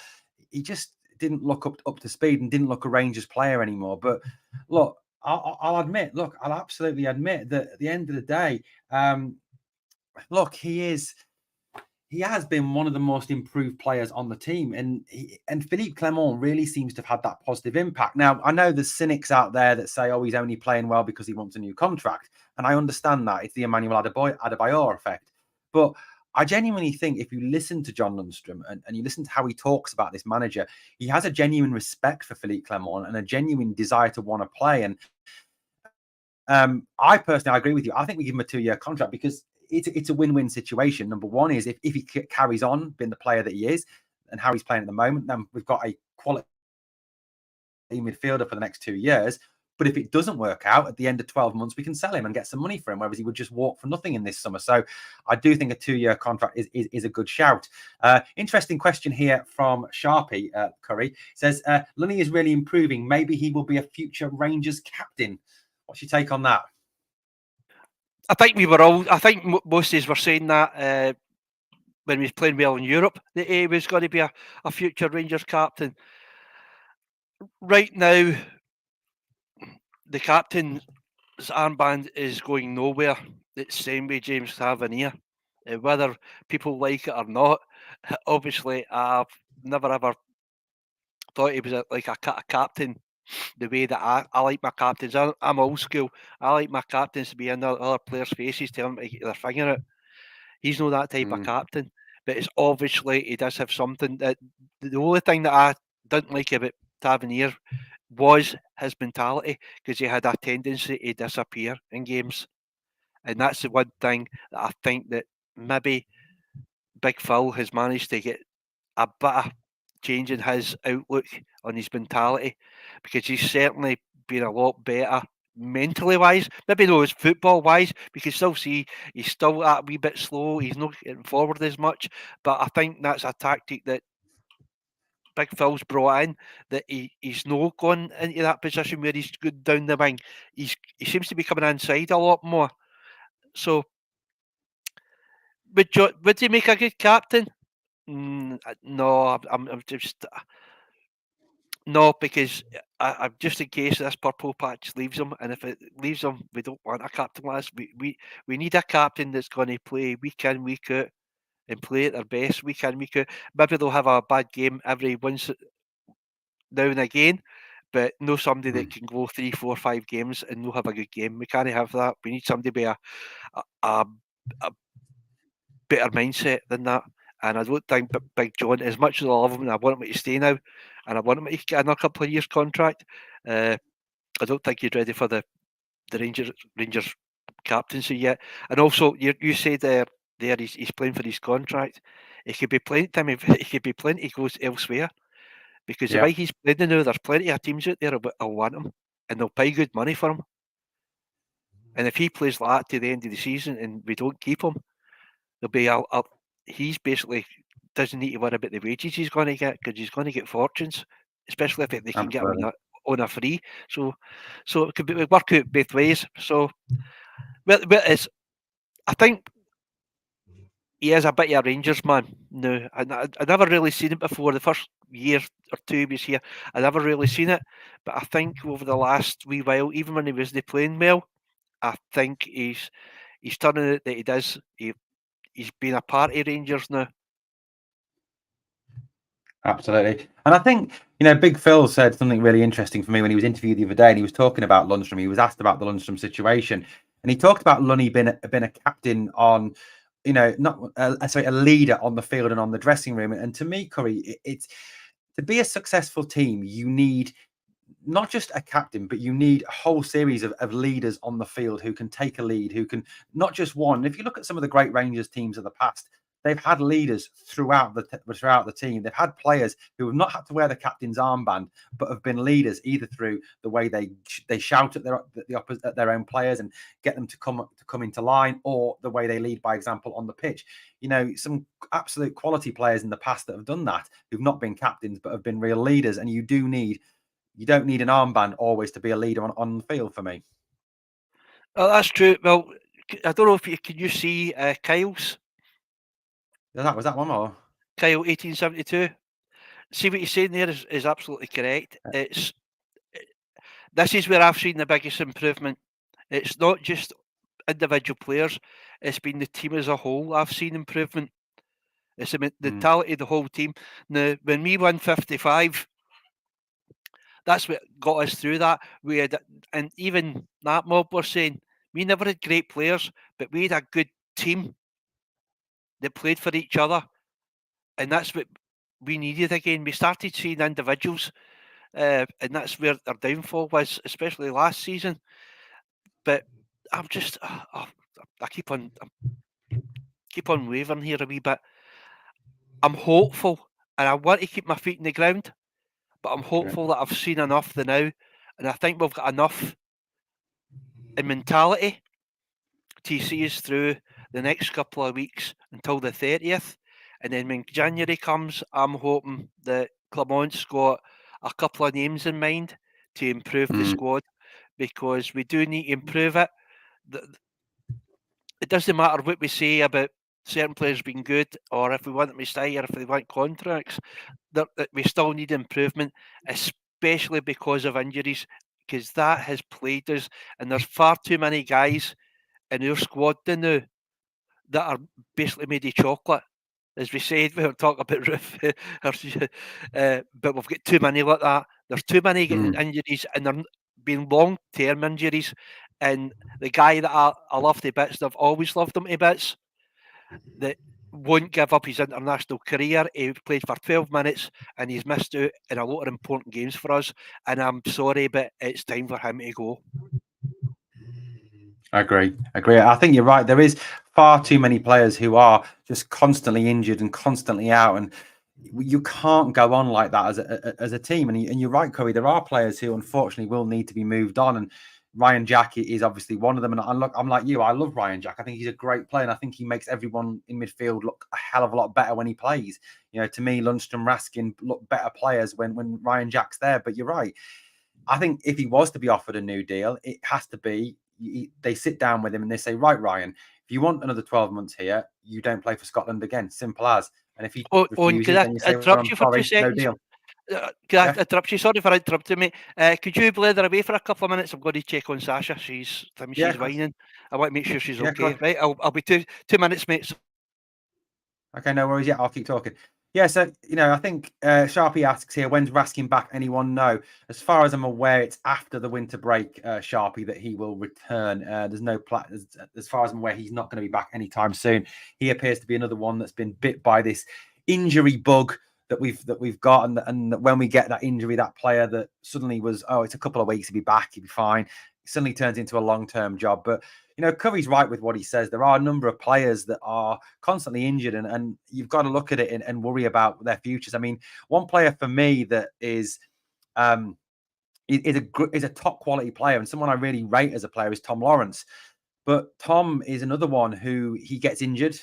He just didn't look up to speed, and didn't look a Rangers player anymore. But look, I'll admit, I'll absolutely admit that at the end of the day, look, he has been one of the most improved players on the team, and Philippe Clement really seems to have had that positive impact. Now, I know there's cynics out there that say, "Oh, he's only playing well because he wants a new contract," and I understand that. It's the Emmanuel Adebayor effect. But I genuinely think, if you listen to John Lundstrom, and you listen to how he talks about this manager, he has a genuine respect for Philippe Clement and a genuine desire to want to play. And I personally, I agree with you. I think we give him a 2-year contract, because it's a win-win situation. Number one is, if he carries on being the player that he is and how he's playing at the moment, then we've got a quality midfielder for the next 2 years. But if it doesn't work out, at the end of 12 months, we can sell him and get some money for him, whereas he would just walk for nothing in this summer. So I do think a 2-year contract is a good shout. Interesting question here from Sharpie Curry. Says, Lunny is really improving. Maybe he will be a future Rangers captain. What's your take on that? I think we were all. I think most of us were saying that when he was playing well in Europe, that he was going to be a future Rangers captain. Right now, the captain's armband is going nowhere. It's the same with James Tavernier. Whether people like it or not, obviously, I've never ever thought he was a captain the way that I like my captains. I'm old school. I like my captains to be in other players' faces, telling them to get their finger out. He's not that type of captain, but it's obviously he does have something. That the only thing that I didn't like about Tavernier was his mentality, because he had a tendency to disappear in games, and that's the one thing that I think that maybe Big Phil has managed to get a bit of change in his outlook on his mentality, because he's certainly been a lot better mentally wise. Maybe not as football wise, because still see he's still a wee bit slow. He's not getting forward as much, but I think that's a tactic that Big Phil's brought in. That he's not gone into that position where he's good down the wing. He seems to be coming inside a lot more. So would he make a good captain? No, I'm just No, because I'm just in case this purple patch leaves him, and if it leaves him, we don't want a captain last. We need a captain that's going to play week in, week out, and play at their best week in, week out. Maybe they'll have a bad game every once now and again, but no somebody that can go 3, 4, 5 games and no have a good game. We can't have that. We need somebody with a better mindset than that. And I don't think Big John, as much as I love him and I want him to stay now, and I want him to get another couple of years contract, I don't think he's ready for the Rangers captaincy yet. And also, you said there he's playing for his contract. He could be playing. Time he could be playing. He goes elsewhere because the Yeah, way he's playing now, there's plenty of teams out there that'll want him and they'll pay good money for him. And if he plays like that to the end of the season and we don't keep him, there'll be he's basically doesn't need to worry about the wages he's going to get because he's going to get fortunes, especially if they can get him absolutely. on a free. So it could work out both ways. So well, it's I think he is a bit of a Rangers man. No, I never really seen it before. The first year or two he was here, I never really seen it. But I think over the last wee while, even when he wasn't playing well, I think he's turning out that he does. He's been a part of Rangers now. Absolutely. And I think, Big Phil said something really interesting for me when he was interviewed the other day and he was talking about Lundstrom. He was asked about the Lundstrom situation and he talked about Lunny being a captain on, not a leader on the field and on the dressing room. And to me, Curry, it's to be a successful team, you need not just a captain, but you need a whole series of leaders on the field who can take a lead, who can not just one. If you look at some of the great Rangers teams of the past, they've had leaders throughout the team. They've had players who have not had to wear the captain's armband, but have been leaders either through the way they shout at their own players and get them to come into line, or the way they lead by example on the pitch. Some absolute quality players in the past that have done that, who've not been captains but have been real leaders, and you don't need an armband always to be a leader on the field for me. Oh, that's true. Well, I don't know if can you see Kyle's Was that one more? Kyle 1872. See what he's saying there is absolutely correct. This is where I've seen the biggest improvement. It's not just individual players; it's been the team as a whole. I've seen improvement. It's the mentality of the whole team. Now, when we won 55, that's what got us through that. We had, and even that mob were saying we never had great players, but we had a good team that played for each other, and that's what we needed again. We started seeing individuals, and that's where our downfall was, especially last season. But I'm just, I keep on wavering here a wee bit. I'm hopeful, and I want to keep my feet in the ground, but I'm hopeful that I've seen enough the now, and I think we've got enough in mentality to see us through the next couple of weeks until the 30th. And then when January comes, I'm hoping that Clement's got a couple of names in mind to improve the squad, because we do need to improve it. It doesn't matter what we say about certain players being good, or if we want them to stay, or if they want contracts, that we still need improvement, especially because of injuries, because that has plagued us. And there's far too many guys in our squad now that are basically made of chocolate. As we said, we were talking about Roof, but we've got too many like that. There's too many getting injuries, and they're being long-term injuries. And the guy that I love to bits, and I've always loved him to bits, that won't give up his international career. He played for 12 minutes and he's missed out in a lot of important games for us. And I'm sorry, but it's time for him to go. I agree. I think you're right. There is far too many players who are just constantly injured and constantly out, and you can't go on like that as a team. And you're right, Corey. There are players who unfortunately will need to be moved on, and Ryan Jack is obviously one of them. And I'm like you. I love Ryan Jack. I think he's a great player, and I think he makes everyone in midfield look a hell of a lot better when he plays. To me, Lundstrom, Raskin look better players when Ryan Jack's there. But you're right. I think if he was to be offered a new deal, it has to be they sit down with him and they say, right, Ryan, if you want another 12 months here, you don't play for Scotland again. Simple as. And if he And refuses, could I then you say, well, interrupt I'm you for two sorry, no seconds? deal. Can Yeah, I interrupt you? Sorry for interrupting me. Could you blather away for a couple of minutes? I'm going to check on Sasha. yeah, She's of course. whining. I want to make sure she's Yeah, of okay. course. Right, I'll be 2 minutes, mate. Okay, no worries. Yeah, I'll keep talking. Yeah, so I think Sharpie asks here, when's Raskin back? Anyone know? As far as I'm aware, it's after the winter break, Sharpie, that he will return. There's no as far as I'm aware, he's not going to be back anytime soon. He appears to be another one that's been bit by this injury bug that we've got, and when we get that injury, that player that suddenly was, oh, it's a couple of weeks, he'll be back, he'll be fine, suddenly turns into a long-term job. But Curry's right with what he says. There are a number of players that are constantly injured, and you've got to look at it and worry about their futures. I mean, one player for me that um, is a top quality player and someone I really rate as a player is Tom Lawrence. But Tom is another one who he gets injured.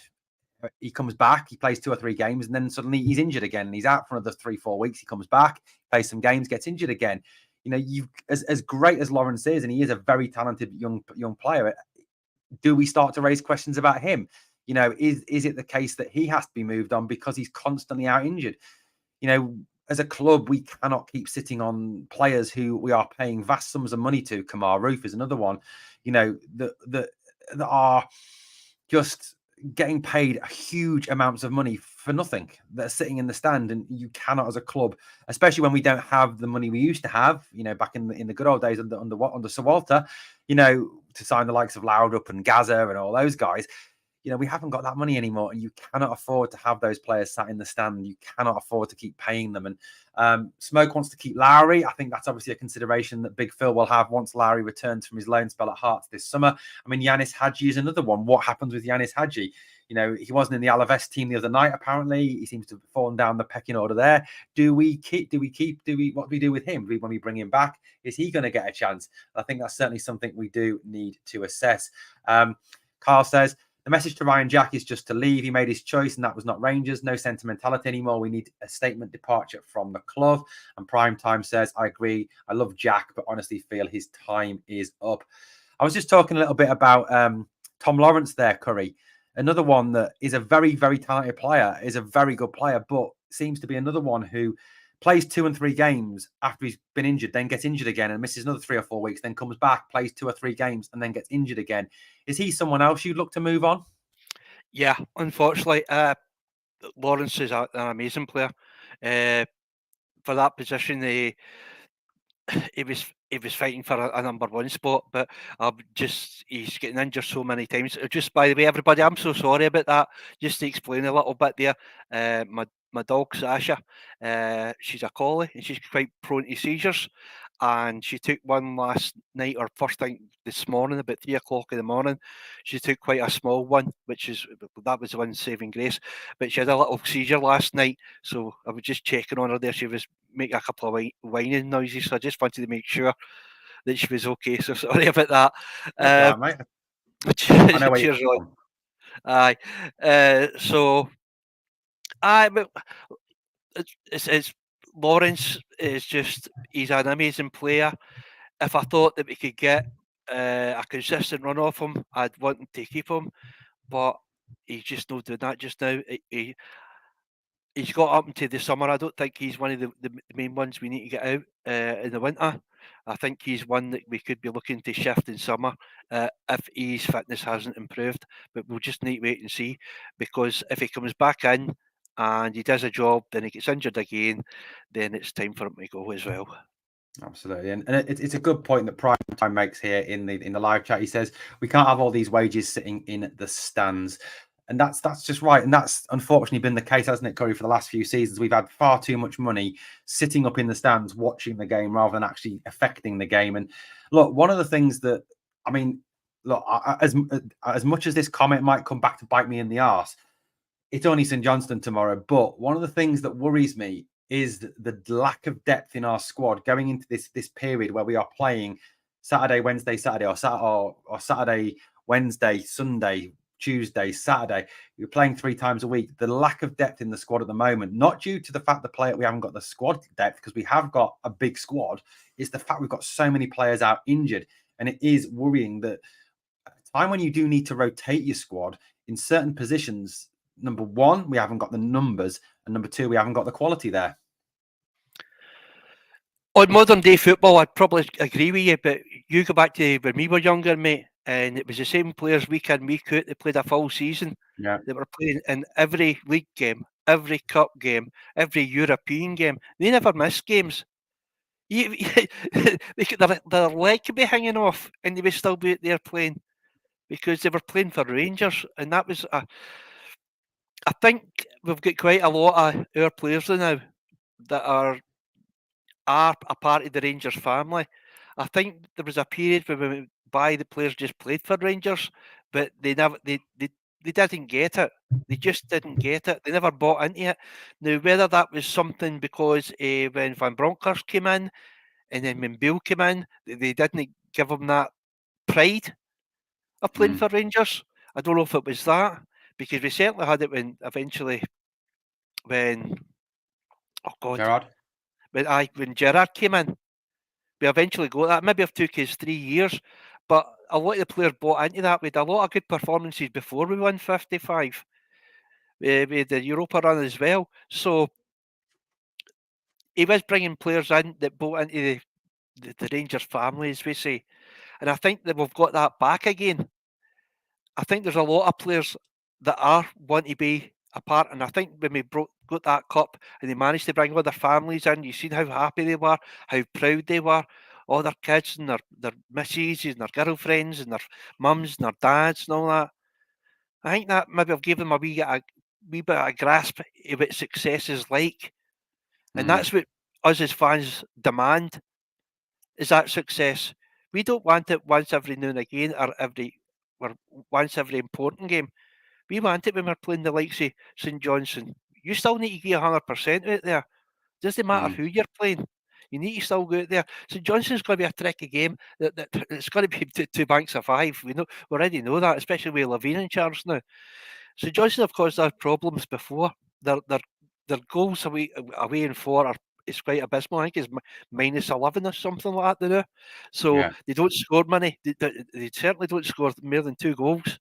He comes back, he plays 2 or 3 games, and then suddenly he's injured again. And he's out for another 3-4 weeks. He comes back, plays some games, gets injured again. You as great as Lawrence is, and he is a very talented young player. Do we start to raise questions about him? Is it the case that he has to be moved on because he's constantly out injured? As a club, we cannot keep sitting on players who we are paying vast sums of money to. Kamar Roof is another one, that are just getting paid huge amounts of money for nothing, that are sitting in the stand, and you cannot, as a club, especially when we don't have the money we used to have, back in the good old days under Sir Walter, to sign the likes of Loudup and Gaza and all those guys. We haven't got that money anymore, and you cannot afford to have those players sat in the stand. You cannot afford to keep paying them. And Smoke wants to keep Lowry. I think that's obviously a consideration that Big Phil will have once Lowry returns from his loan spell at Hearts this summer. I mean, Yanis Hadji is another one. What happens with Yanis Hadji? He wasn't in the Alaves team the other night, apparently. He seems to have fallen down the pecking order there. What do we do with him? When we bring him back, is he going to get a chance? I think that's certainly something we do need to assess. Carl says, the message to Ryan Jack is just to leave. He made his choice, and that was not Rangers. No sentimentality anymore. We need a statement departure from the club. And Prime Time says, I agree. I love Jack, but honestly feel his time is up. I was just talking a little bit about Tom Lawrence there, Curry. Another one that is a very, very talented player, is a very good player, but seems to be another one who plays 2 and 3 games after he's been injured, then gets injured again and misses another 3 or 4 weeks, then comes back, plays 2 or 3 games, and then gets injured again. Is he someone else you'd look to move on? Yeah, unfortunately, Lawrence is an amazing player. For that position, he was fighting for a number one spot, but he's getting injured so many times. Just by the way, everybody, I'm so sorry about that. Just to explain a little bit there, my dog Sasha, she's a collie and she's quite prone to seizures, and she took one last night or first thing this morning about 3 o'clock in the morning. She took quite a small one, that was the one saving grace, but she had a little seizure last night. So I was just checking on her there. She was making a couple of whining noises, so I just wanted to make sure that she was okay. So sorry about that. That's all right, mate. I know where you're Cheers, Roy. from. Aye. So but it's Lawrence is just he's an amazing player. If I thought that we could get a consistent run off him, I'd want to keep him, but he's just not doing that just now. He's got up into the summer. I don't think he's one of the main ones we need to get out in the winter. I think he's one that we could be looking to shift in summer if his fitness hasn't improved. But we'll just need to wait and see, because if he comes back in and he does a job, then he gets injured again, then it's time for him to go as well. Absolutely, and it's a good point that Prime Time makes here in the live chat. He says we can't have all these wages sitting in the stands, and that's just right. And that's unfortunately been the case, hasn't it, Curry? For the last few seasons, we've had far too much money sitting up in the stands watching the game rather than actually affecting the game. And look, one of the things that I mean, look, as much as this comment might come back to bite me in the arse, it's only St Johnstone tomorrow. But one of the things that worries me is the lack of depth in our squad going into this period where we are playing Saturday, Wednesday, Saturday, or Saturday, Wednesday, Sunday, Tuesday, Saturday. You're playing 3 times a week. The lack of depth in the squad at the moment, not due to the fact we haven't got the squad depth, because we have got a big squad. It's the fact we've got so many players out injured, and it is worrying that at a time when you do need to rotate your squad in certain positions, number one, we haven't got the numbers, and number two, we haven't got the quality there. On modern day football, I'd probably agree with you, but you go back to when we were younger, mate, and it was the same players week in, week out. They played a full season. Yeah. They were playing in every league game, every cup game, every European game. They never missed games. Their leg could be hanging off, and they would still be out there playing because they were playing for Rangers, and that was a. I think we've got quite a lot of our players now that are a part of the Rangers family. I think there was a period when we went by the players just played for Rangers, but they never they didn't get it. They just didn't get it. They never bought into it. Now, whether that was something because when Van Bronckhorst came in and then when Bill came in, they didn't give him that pride of playing Mm. for Rangers. I don't know if it was that because we certainly had it when eventually when oh God Gerard. when Gerrard came in. We eventually got that. Maybe it took us 3 years, but a lot of the players bought into that. We had a lot of good performances before we won 55. We had the Europa run as well. So he was bringing players in that bought into the Rangers family, as we say. And I think that we've got that back again. I think there's a lot of players that are want to be a part, and I think when we got that cup and they managed to bring all their families in, you seen how happy they were, how proud they were, all their kids and their misses and their girlfriends and their mums and their dads and all that. I think that maybe I've given them wee bit of a grasp of what success is like, and Mm. that's what us as fans demand is that success. We don't want it once every now and again or once every important game. We want it when we're playing the likes of St Johnson. You still need to give 100% out there. Doesn't matter Mm. who you're playing. You need to still go out there. St Johnson's going to be a tricky game. That it's going to be two banks of five. We already know that, especially with Levine in charge now. St Johnson have caused us problems before. Their goals away and four are is quite abysmal. I think it's minus 11 or something like that. They do. So Yeah. they don't score many. They certainly don't score more than 2 goals.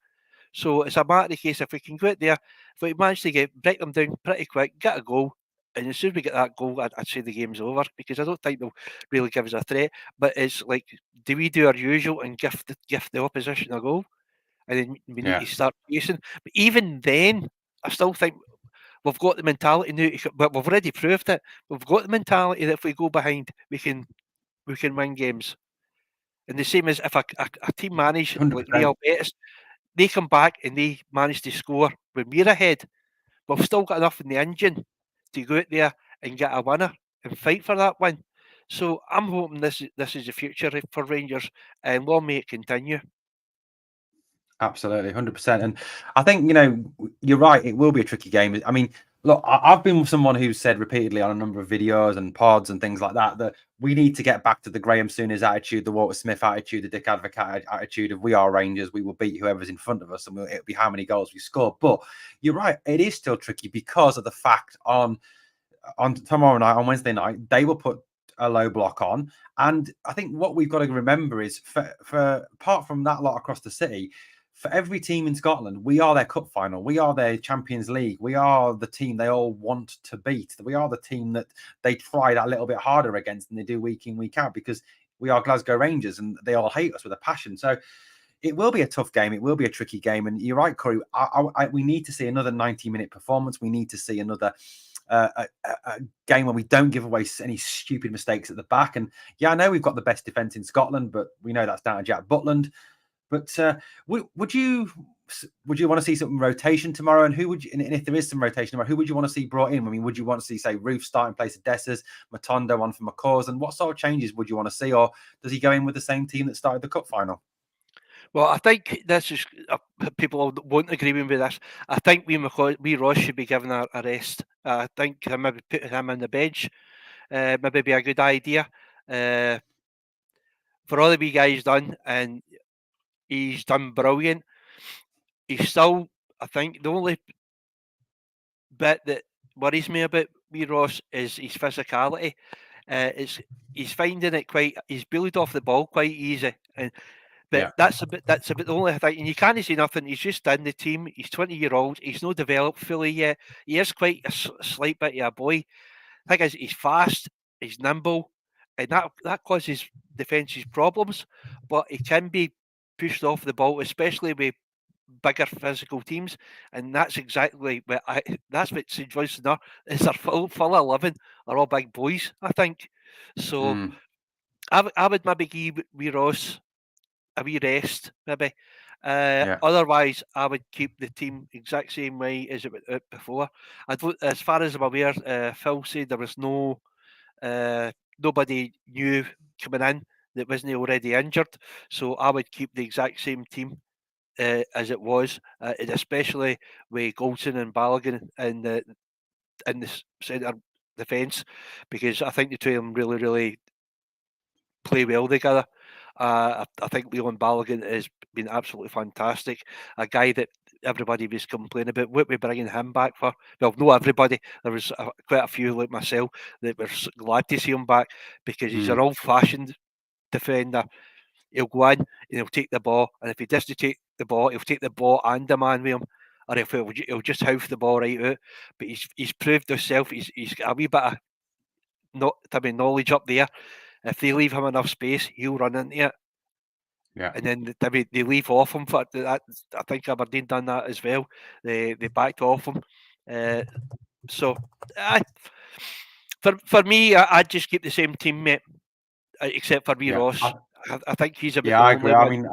So it's a matter of the case if we can go out there, if we manage to break them down pretty quick, get a goal, and as soon as we get that goal, I'd say the game's over because I don't think they'll really give us a threat. But it's like, do we do our usual and gift the opposition a goal, and then we need Yeah. to start chasing? But even then, I still think we've got the mentality now. But we've already proved it. We've got the mentality that if we go behind, we can win games. And the same as if a team manage like 100%. Real Betis, they come back and they manage to score when we're ahead. We've still got enough in the engine to go out there and get a winner and fight for that win. So I'm hoping this is the future for Rangers, and long may it continue. Absolutely, 100%. And I think, you're right. It will be a tricky game. I mean, look, I've been someone who's said repeatedly on a number of videos and pods and things like that, that we need to get back to the Graham Souness attitude, the Walter Smith attitude, the Dick Advocaat attitude of we are Rangers. We will beat whoever's in front of us and it'll be how many goals we score. But you're right. It is still tricky because of the fact on tomorrow night, on Wednesday night, they will put a low block on. And I think what we've got to remember is for apart from that lot across the city, for every team in Scotland, we are their cup final. We are their Champions League. We are the team they all want to beat. We are the team that they try that a little bit harder against than they do week in, week out because we are Glasgow Rangers and they all hate us with a passion. So it will be a tough game. It will be a tricky game. And you're right, Corey. We need to see another 90-minute performance. We need to see another a game where we don't give away any stupid mistakes at the back. And yeah, I know we've got the best defence in Scotland, but we know that's down to Jack Butland. But would you want to see some rotation tomorrow? And who would you? And if there is some rotation tomorrow, who would you want to see brought in? I mean, would you want to see, say, Roof start in place of Dessers, Matondo on for McCaws? And what sort of changes would you want to see? Or does he go in with the same team that started the cup final? Well, I think this is people won't agree with me with this. I think we Ross should be given a rest. I think maybe putting him on the bench maybe be a good idea uh, for all the wee guys done, and he's done brilliant. He's still, I think, the only bit that worries me about wee Ross is his physicality. It's he's finding it quite. He's bullied off the ball quite easy, and but Yeah, that's a bit the only thing. And you can't say nothing. He's just in the team. He's 20-year-old. He's not developed fully yet. He is quite a slight bit of a boy. Thing is, he's fast. He's nimble, and that causes defences problems. But he can be pushed off the ball, especially with bigger physical teams, and that's exactly that's what St Johnstone are. Is they're full of 11 are all big boys, I think. So Mm, I would maybe give wee Ross a wee rest, maybe. yeah, Otherwise, I would keep the team exact same way as it was before. I don't, as far as I'm aware, Phil said there was uh, nobody new coming in that wasn't already injured. So I would keep the exact same team as it was, and especially with Goldson and Balogun in the centre defence, because I think the two of them really play well together. I think Leon Balogun has been absolutely fantastic. A guy that everybody was complaining about what we're bringing him back for. Well, not everybody. There was quite a few like myself that were glad to see him back because he's an mm, old-fashioned defender. He'll go in and he'll take the ball, and if he doesn't take the ball, he'll take the ball and the man with him. Or if he'll just hoof the ball right out. But he's proved himself. He's got a wee bit of not type of knowledge up there. If they leave him enough space, he'll run into it. yeah, And then they leave off him for that. I think Aberdeen done that as well. They backed off him. Uh, so I, for me, I'd just keep the same teammate except for wee yeah. Ross. I think he's about Yeah, the I only agree. I one. mean,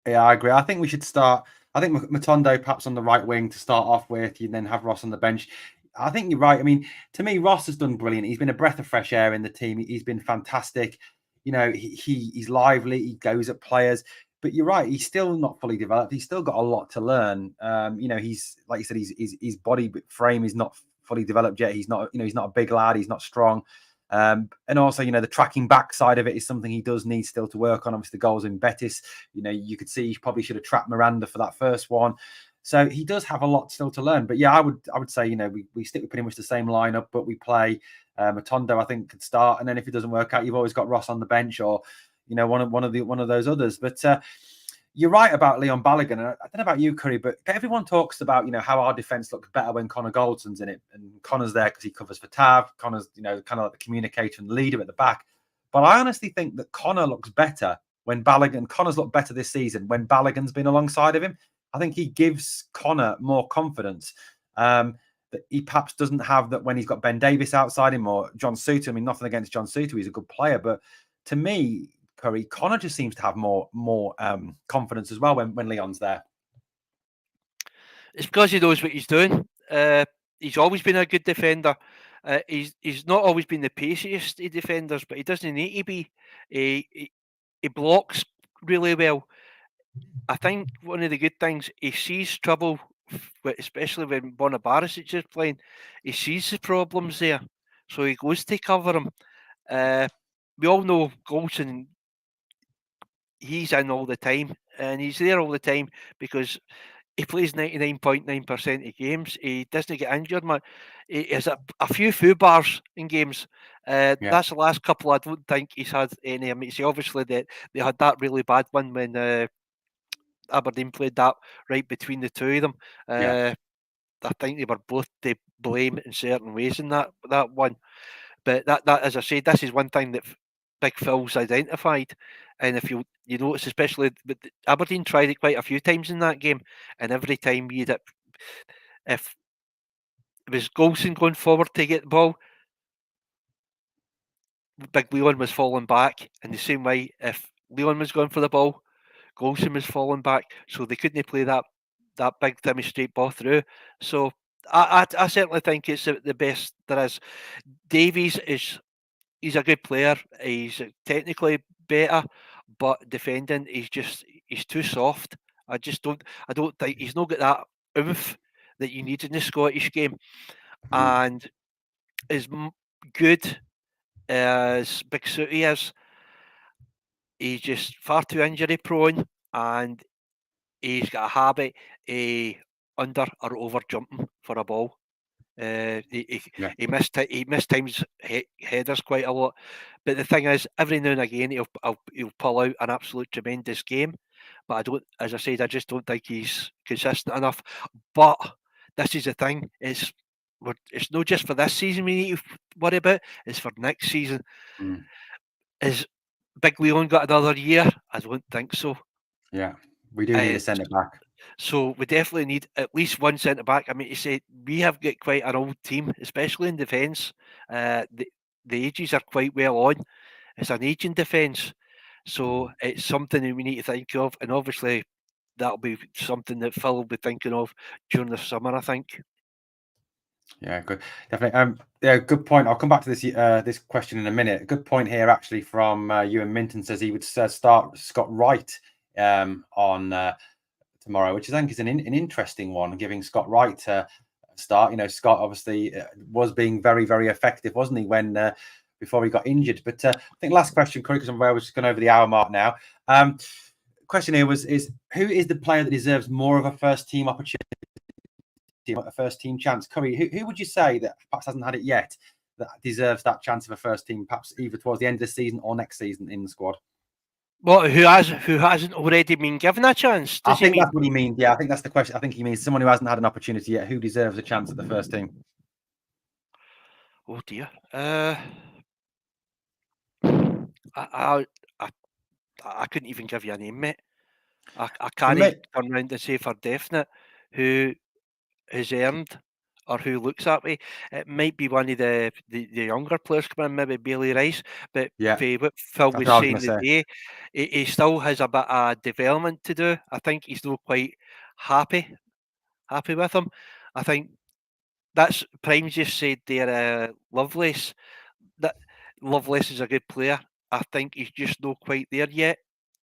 yeah, I agree. I think we should start. I think Matondo perhaps on the right wing to start off with, and then have Ross on the bench. I think you're right. I mean, to me, Ross has done brilliant. He's been a breath of fresh air in the team. He's been fantastic. He's lively. He goes at players. But you're right. He's still not fully developed. He's still got a lot to learn. He's like you said. His body frame is not fully developed yet. He's not. He's not a big lad. He's not strong. And also, the tracking back side of it is something he does need still to work on. Obviously, the goals in Betis, you could see he probably should have trapped Miranda for that first one. So he does have a lot still to learn. But yeah, I would say, we stick with pretty much the same lineup, but we play Matondo, I think, could start. And then if it doesn't work out, you've always got Ross on the bench or, one of those others. But you're right about Leon Balogun. And I don't know about you, Curry, but everyone talks about, how our defence looks better when Connor Goldson's in it. And Connor's there because he covers for Tav. Connor's, kind of like the communicator and leader at the back. But I honestly think that Connor looks better when Balogun. Connor's looked better this season when Balogun's been alongside of him. I think he gives Connor more confidence. That he perhaps doesn't have that when he's got Ben Davis outside him or John Suter. I mean, nothing against John Suter. He's a good player. But to me, Curry, Connor just seems to have more confidence as well when Leon's there. It's because he knows what he's doing. He's always been a good defender. He's not always been the paciest of defenders, but he doesn't need to be. He blocks really well. I think one of the good things he sees trouble, especially when Bonabarisic is playing. He sees the problems there, so he goes to cover him. Uh, we all know Goldson. He's in all the time, and he's there all the time because he plays 99.9% of games. He doesn't get injured much. He has a few foo bars in games. Yeah, That's the last couple. I don't think he's had any. I mean, see, obviously they had that really bad one when Aberdeen played that right between the two of them. yeah, I think they were both to blame in certain ways in that one. But that as I said, this is one thing that Big Phil's identified. And if you notice, especially but Aberdeen tried it quite a few times in that game, and every time if it was Golson going forward to get the ball, Big Leon was falling back. In the same way, if Leon was going for the ball, Golson was falling back, so they couldn't play that big Timmy straight ball through. So I certainly think it's the best there is. Davies he's a good player. He's technically better, but defending he's too soft. I don't think he's not got that oomph that you need in the Scottish game. mm, And as good as Big Sooty is, he's just far too injury prone, and he's got a habit of under or over jumping for a ball. Uh, he, he, yeah. he mistimes headers quite a lot. But the thing is, every now and again he'll pull out an absolute tremendous game. But I don't, as I said, I just don't think he's consistent enough. But this is the thing: it's not just for this season we need to worry about, it's for next season. Mm. Is Big Leon got another year? I don't think so. Yeah, we do need a centre back. So we definitely need at least one centre back. I mean, you say we have got quite an old team, especially in defence. The ages are quite well on. It's an aging defence, so it's something that we need to think of, and obviously that'll be something that Phil will be thinking of during the summer, I think. Yeah, good, definitely. Yeah, good point. I'll come back to this question in a minute. Good point here, actually, from Ewan Minton says he would start Scott Wright on tomorrow, which I think is an interesting one, giving Scott Wright a start. You know, Scott obviously was being very, very effective, wasn't he, when before he got injured? But I think last question, Curry, because we're just going over the hour mark now. Question here is who is the player that deserves more of a first team opportunity, a first team chance? Curry, who would you say that perhaps hasn't had it yet that deserves that chance of a first team, perhaps either towards the end of the season or next season in the squad? Well, who hasn't already been given a chance? I Does he think mean? that's what he means. Yeah, I think that's the question. I think he means someone who hasn't had an opportunity yet, who deserves a chance at the first team. Oh dear. I, I I couldn't even give you a name, mate. I For can't me, turn around and say for definite who has earned or who looks that way. It might be one of the younger players coming in, maybe Bailey Rice, but yeah, for what Phil that's was what I was going saying to say. today, he still has a bit of development to do. I think he's not quite happy with him. I think that's Prime just said there, Lovelace. That Lovelace is a good player. I think he's just not quite there yet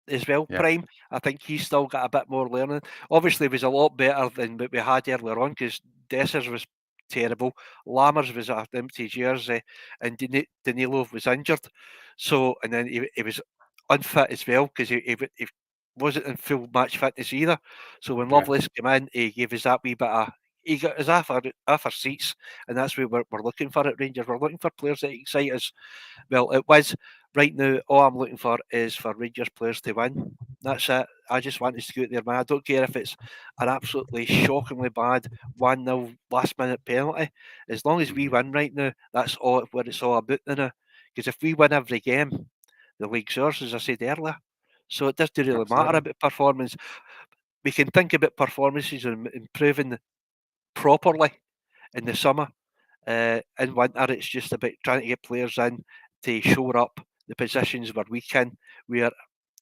as well, Yeah, Prime. I think he's still got a bit more learning. Obviously, it was a lot better than what we had earlier on because Dessers was terrible. Lammers was an empty jersey, and Danilo was injured. So, and then he was unfit as well because he wasn't in full match fitness either. So when yeah, Lovelace came in, he gave us that wee bit of. He got us off our seats, and that's what we're looking for at Rangers. We're looking for players that excite us. Well, it was right now. All I'm looking for is for Rangers players to win. That's it. I just want us to go out there, man. I don't care if it's an absolutely shockingly bad 1-0 last minute penalty. As long as we win right now, that's all what it's all about now. Because if we win every game, the league's ours, as I said earlier. So it doesn't really matter absolutely. about performance. We can think about performances and improving properly in the summer. In winter, it's just about trying to get players in to shore up the positions where we can, where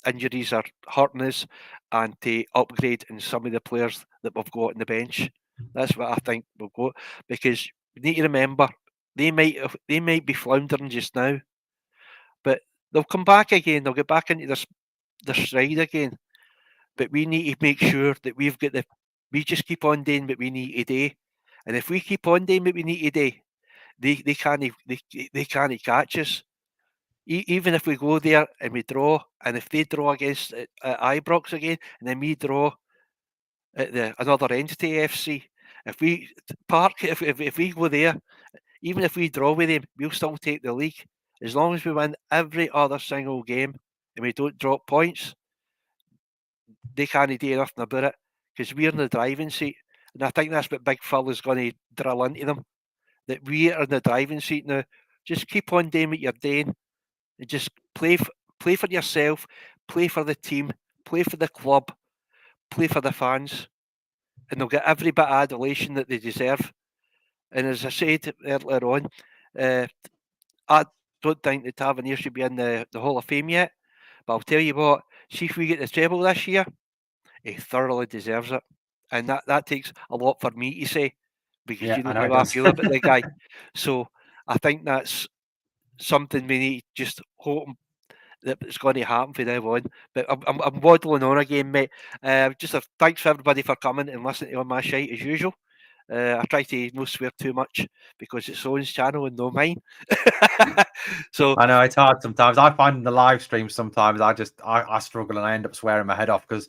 injuries are hurting us, and to upgrade in some of the players that we've got on the bench. That's what I think we've got because we need to remember they might be floundering just now, but they'll come back again. They'll get back into their stride again. But we need to make sure that we just keep on doing what we need to do. And if we keep on doing what we need to do, they can't catch us. Even if we go there and we draw, and if they draw against Ibrox again, and then we draw at another entity FC, if we if we go there, even if we draw with them, we'll still take the league as long as we win every other single game and we don't drop points. They can't do nothing about it because we're in the driving seat, and I think that's what Big Phil is going to drill into them. That we are in the driving seat now. Just keep on doing what you're doing, and just play for yourself, play for the team, play for the club, play for the fans, and they'll get every bit of adulation that they deserve. And as I said earlier on, uh, I don't think the Tavernier should be in the Hall of Fame yet. But I'll tell you what, see if we get the treble this year, he thoroughly deserves it. And that takes a lot for me to say because Yeah, you I know know it how I does. feel about the guy. So I think that's something we need to just hope that it's going to happen from now on. But I'm waddling on again, mate. Just a thanks for everybody for coming and listening to all my shite as usual. I try to not swear too much because it's Owen's channel and no mine. So I know it's hard sometimes. I find in the live stream sometimes I struggle and I end up swearing my head off because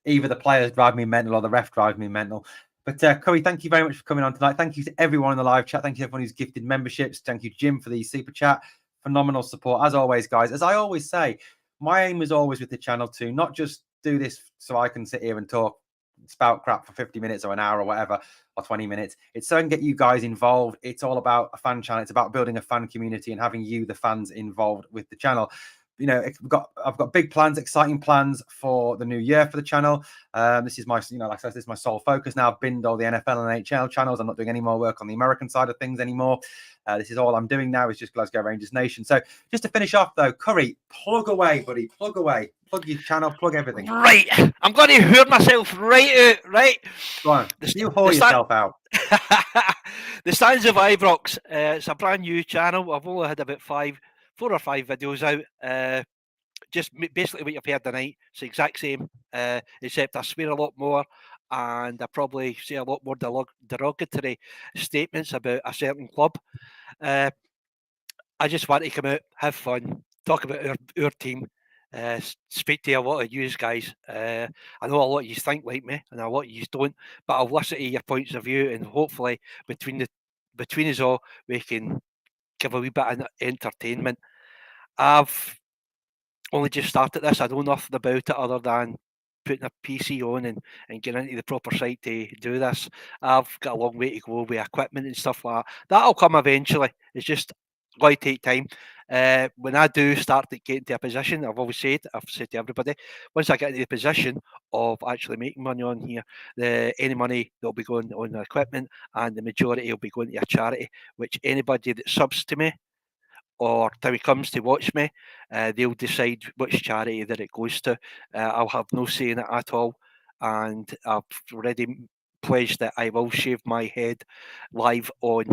either the players drive me mental or the ref drives me mental. But Curry, thank you very much for coming on tonight. Thank you to everyone in the live chat. Thank you to everyone who's gifted memberships. Thank you, Jim, for the super chat. Phenomenal support as always, guys. As I always say, my aim is always with the channel to not just do this so I can sit here and talk spout crap for 50 minutes or an hour or whatever, or 20 minutes. It's so I can get you guys involved. It's all about a fan channel. It's about building a fan community and having you, the fans, involved with the channel. You know, I've got big plans, exciting plans for the new year for the channel. This is my, like I said, this is my sole focus now. I've binned all the NFL and NHL channels. I'm not doing any more work on the American side of things anymore. This is all I'm doing now is just Glasgow Rangers Nation. So just to finish off though, Curry, plug away, buddy, plug away, plug your channel, plug everything. Right, I'm going to hear myself right out. Right, Go on, you whore yourself out. The Stands of Ibrox. It's a brand new channel. I've only had about 4 or 5 videos out. Just basically what you've heard tonight. It's the exact same, except I swear a lot more, and I probably say a lot more derogatory statements about a certain club. I just want to come out, have fun, talk about our team, speak to a lot of you guys. I know a lot of you think like me, and a lot of you don't, but I'll listen to your points of view, and hopefully between us all, we can give a wee bit of entertainment. I've only just started this. I know nothing about it other than putting a PC on and getting into the proper site to do this. I've got a long way to go with equipment and stuff like that. That'll come eventually. It's just going to take time. When I do start to get into a position, I've said to everybody, once I get into the position of actually making money on here, any money that'll be going on the equipment and the majority will be going to a charity, which anybody that subs to me or time he comes to watch me, they'll decide which charity that it goes to. I'll have no say in it at all, and I've already pledged that I will shave my head live on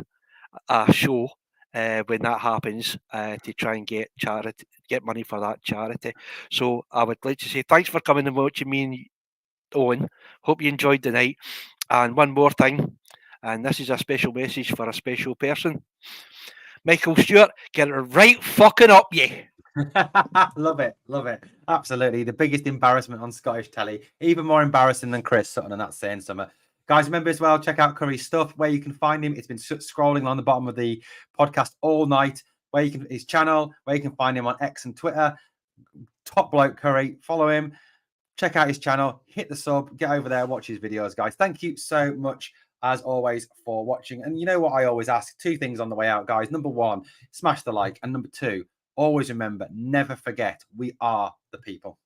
a show when that happens to try and get money for that charity. So I would like to say thanks for coming and watching me and Owen. Hope you enjoyed the night. And one more thing, and this is a special message for a special person. Michael Stewart, get it right fucking up, you. Love it, absolutely. The biggest embarrassment on Scottish telly, even more embarrassing than Chris Sutton, and that's saying something. Guys, remember as well, check out Curry's stuff, where you can find him. It's been scrolling on the bottom of the podcast all night, where you can his channel, where you can find him on X and Twitter. Top bloke Curry, follow him, check out his channel, hit the sub, get over there, watch his videos, guys. Thank you so much as always for watching. And you know what I always ask? 2 things on the way out, guys. Number 1, smash the like, and number 2, always remember, never forget, we are the people.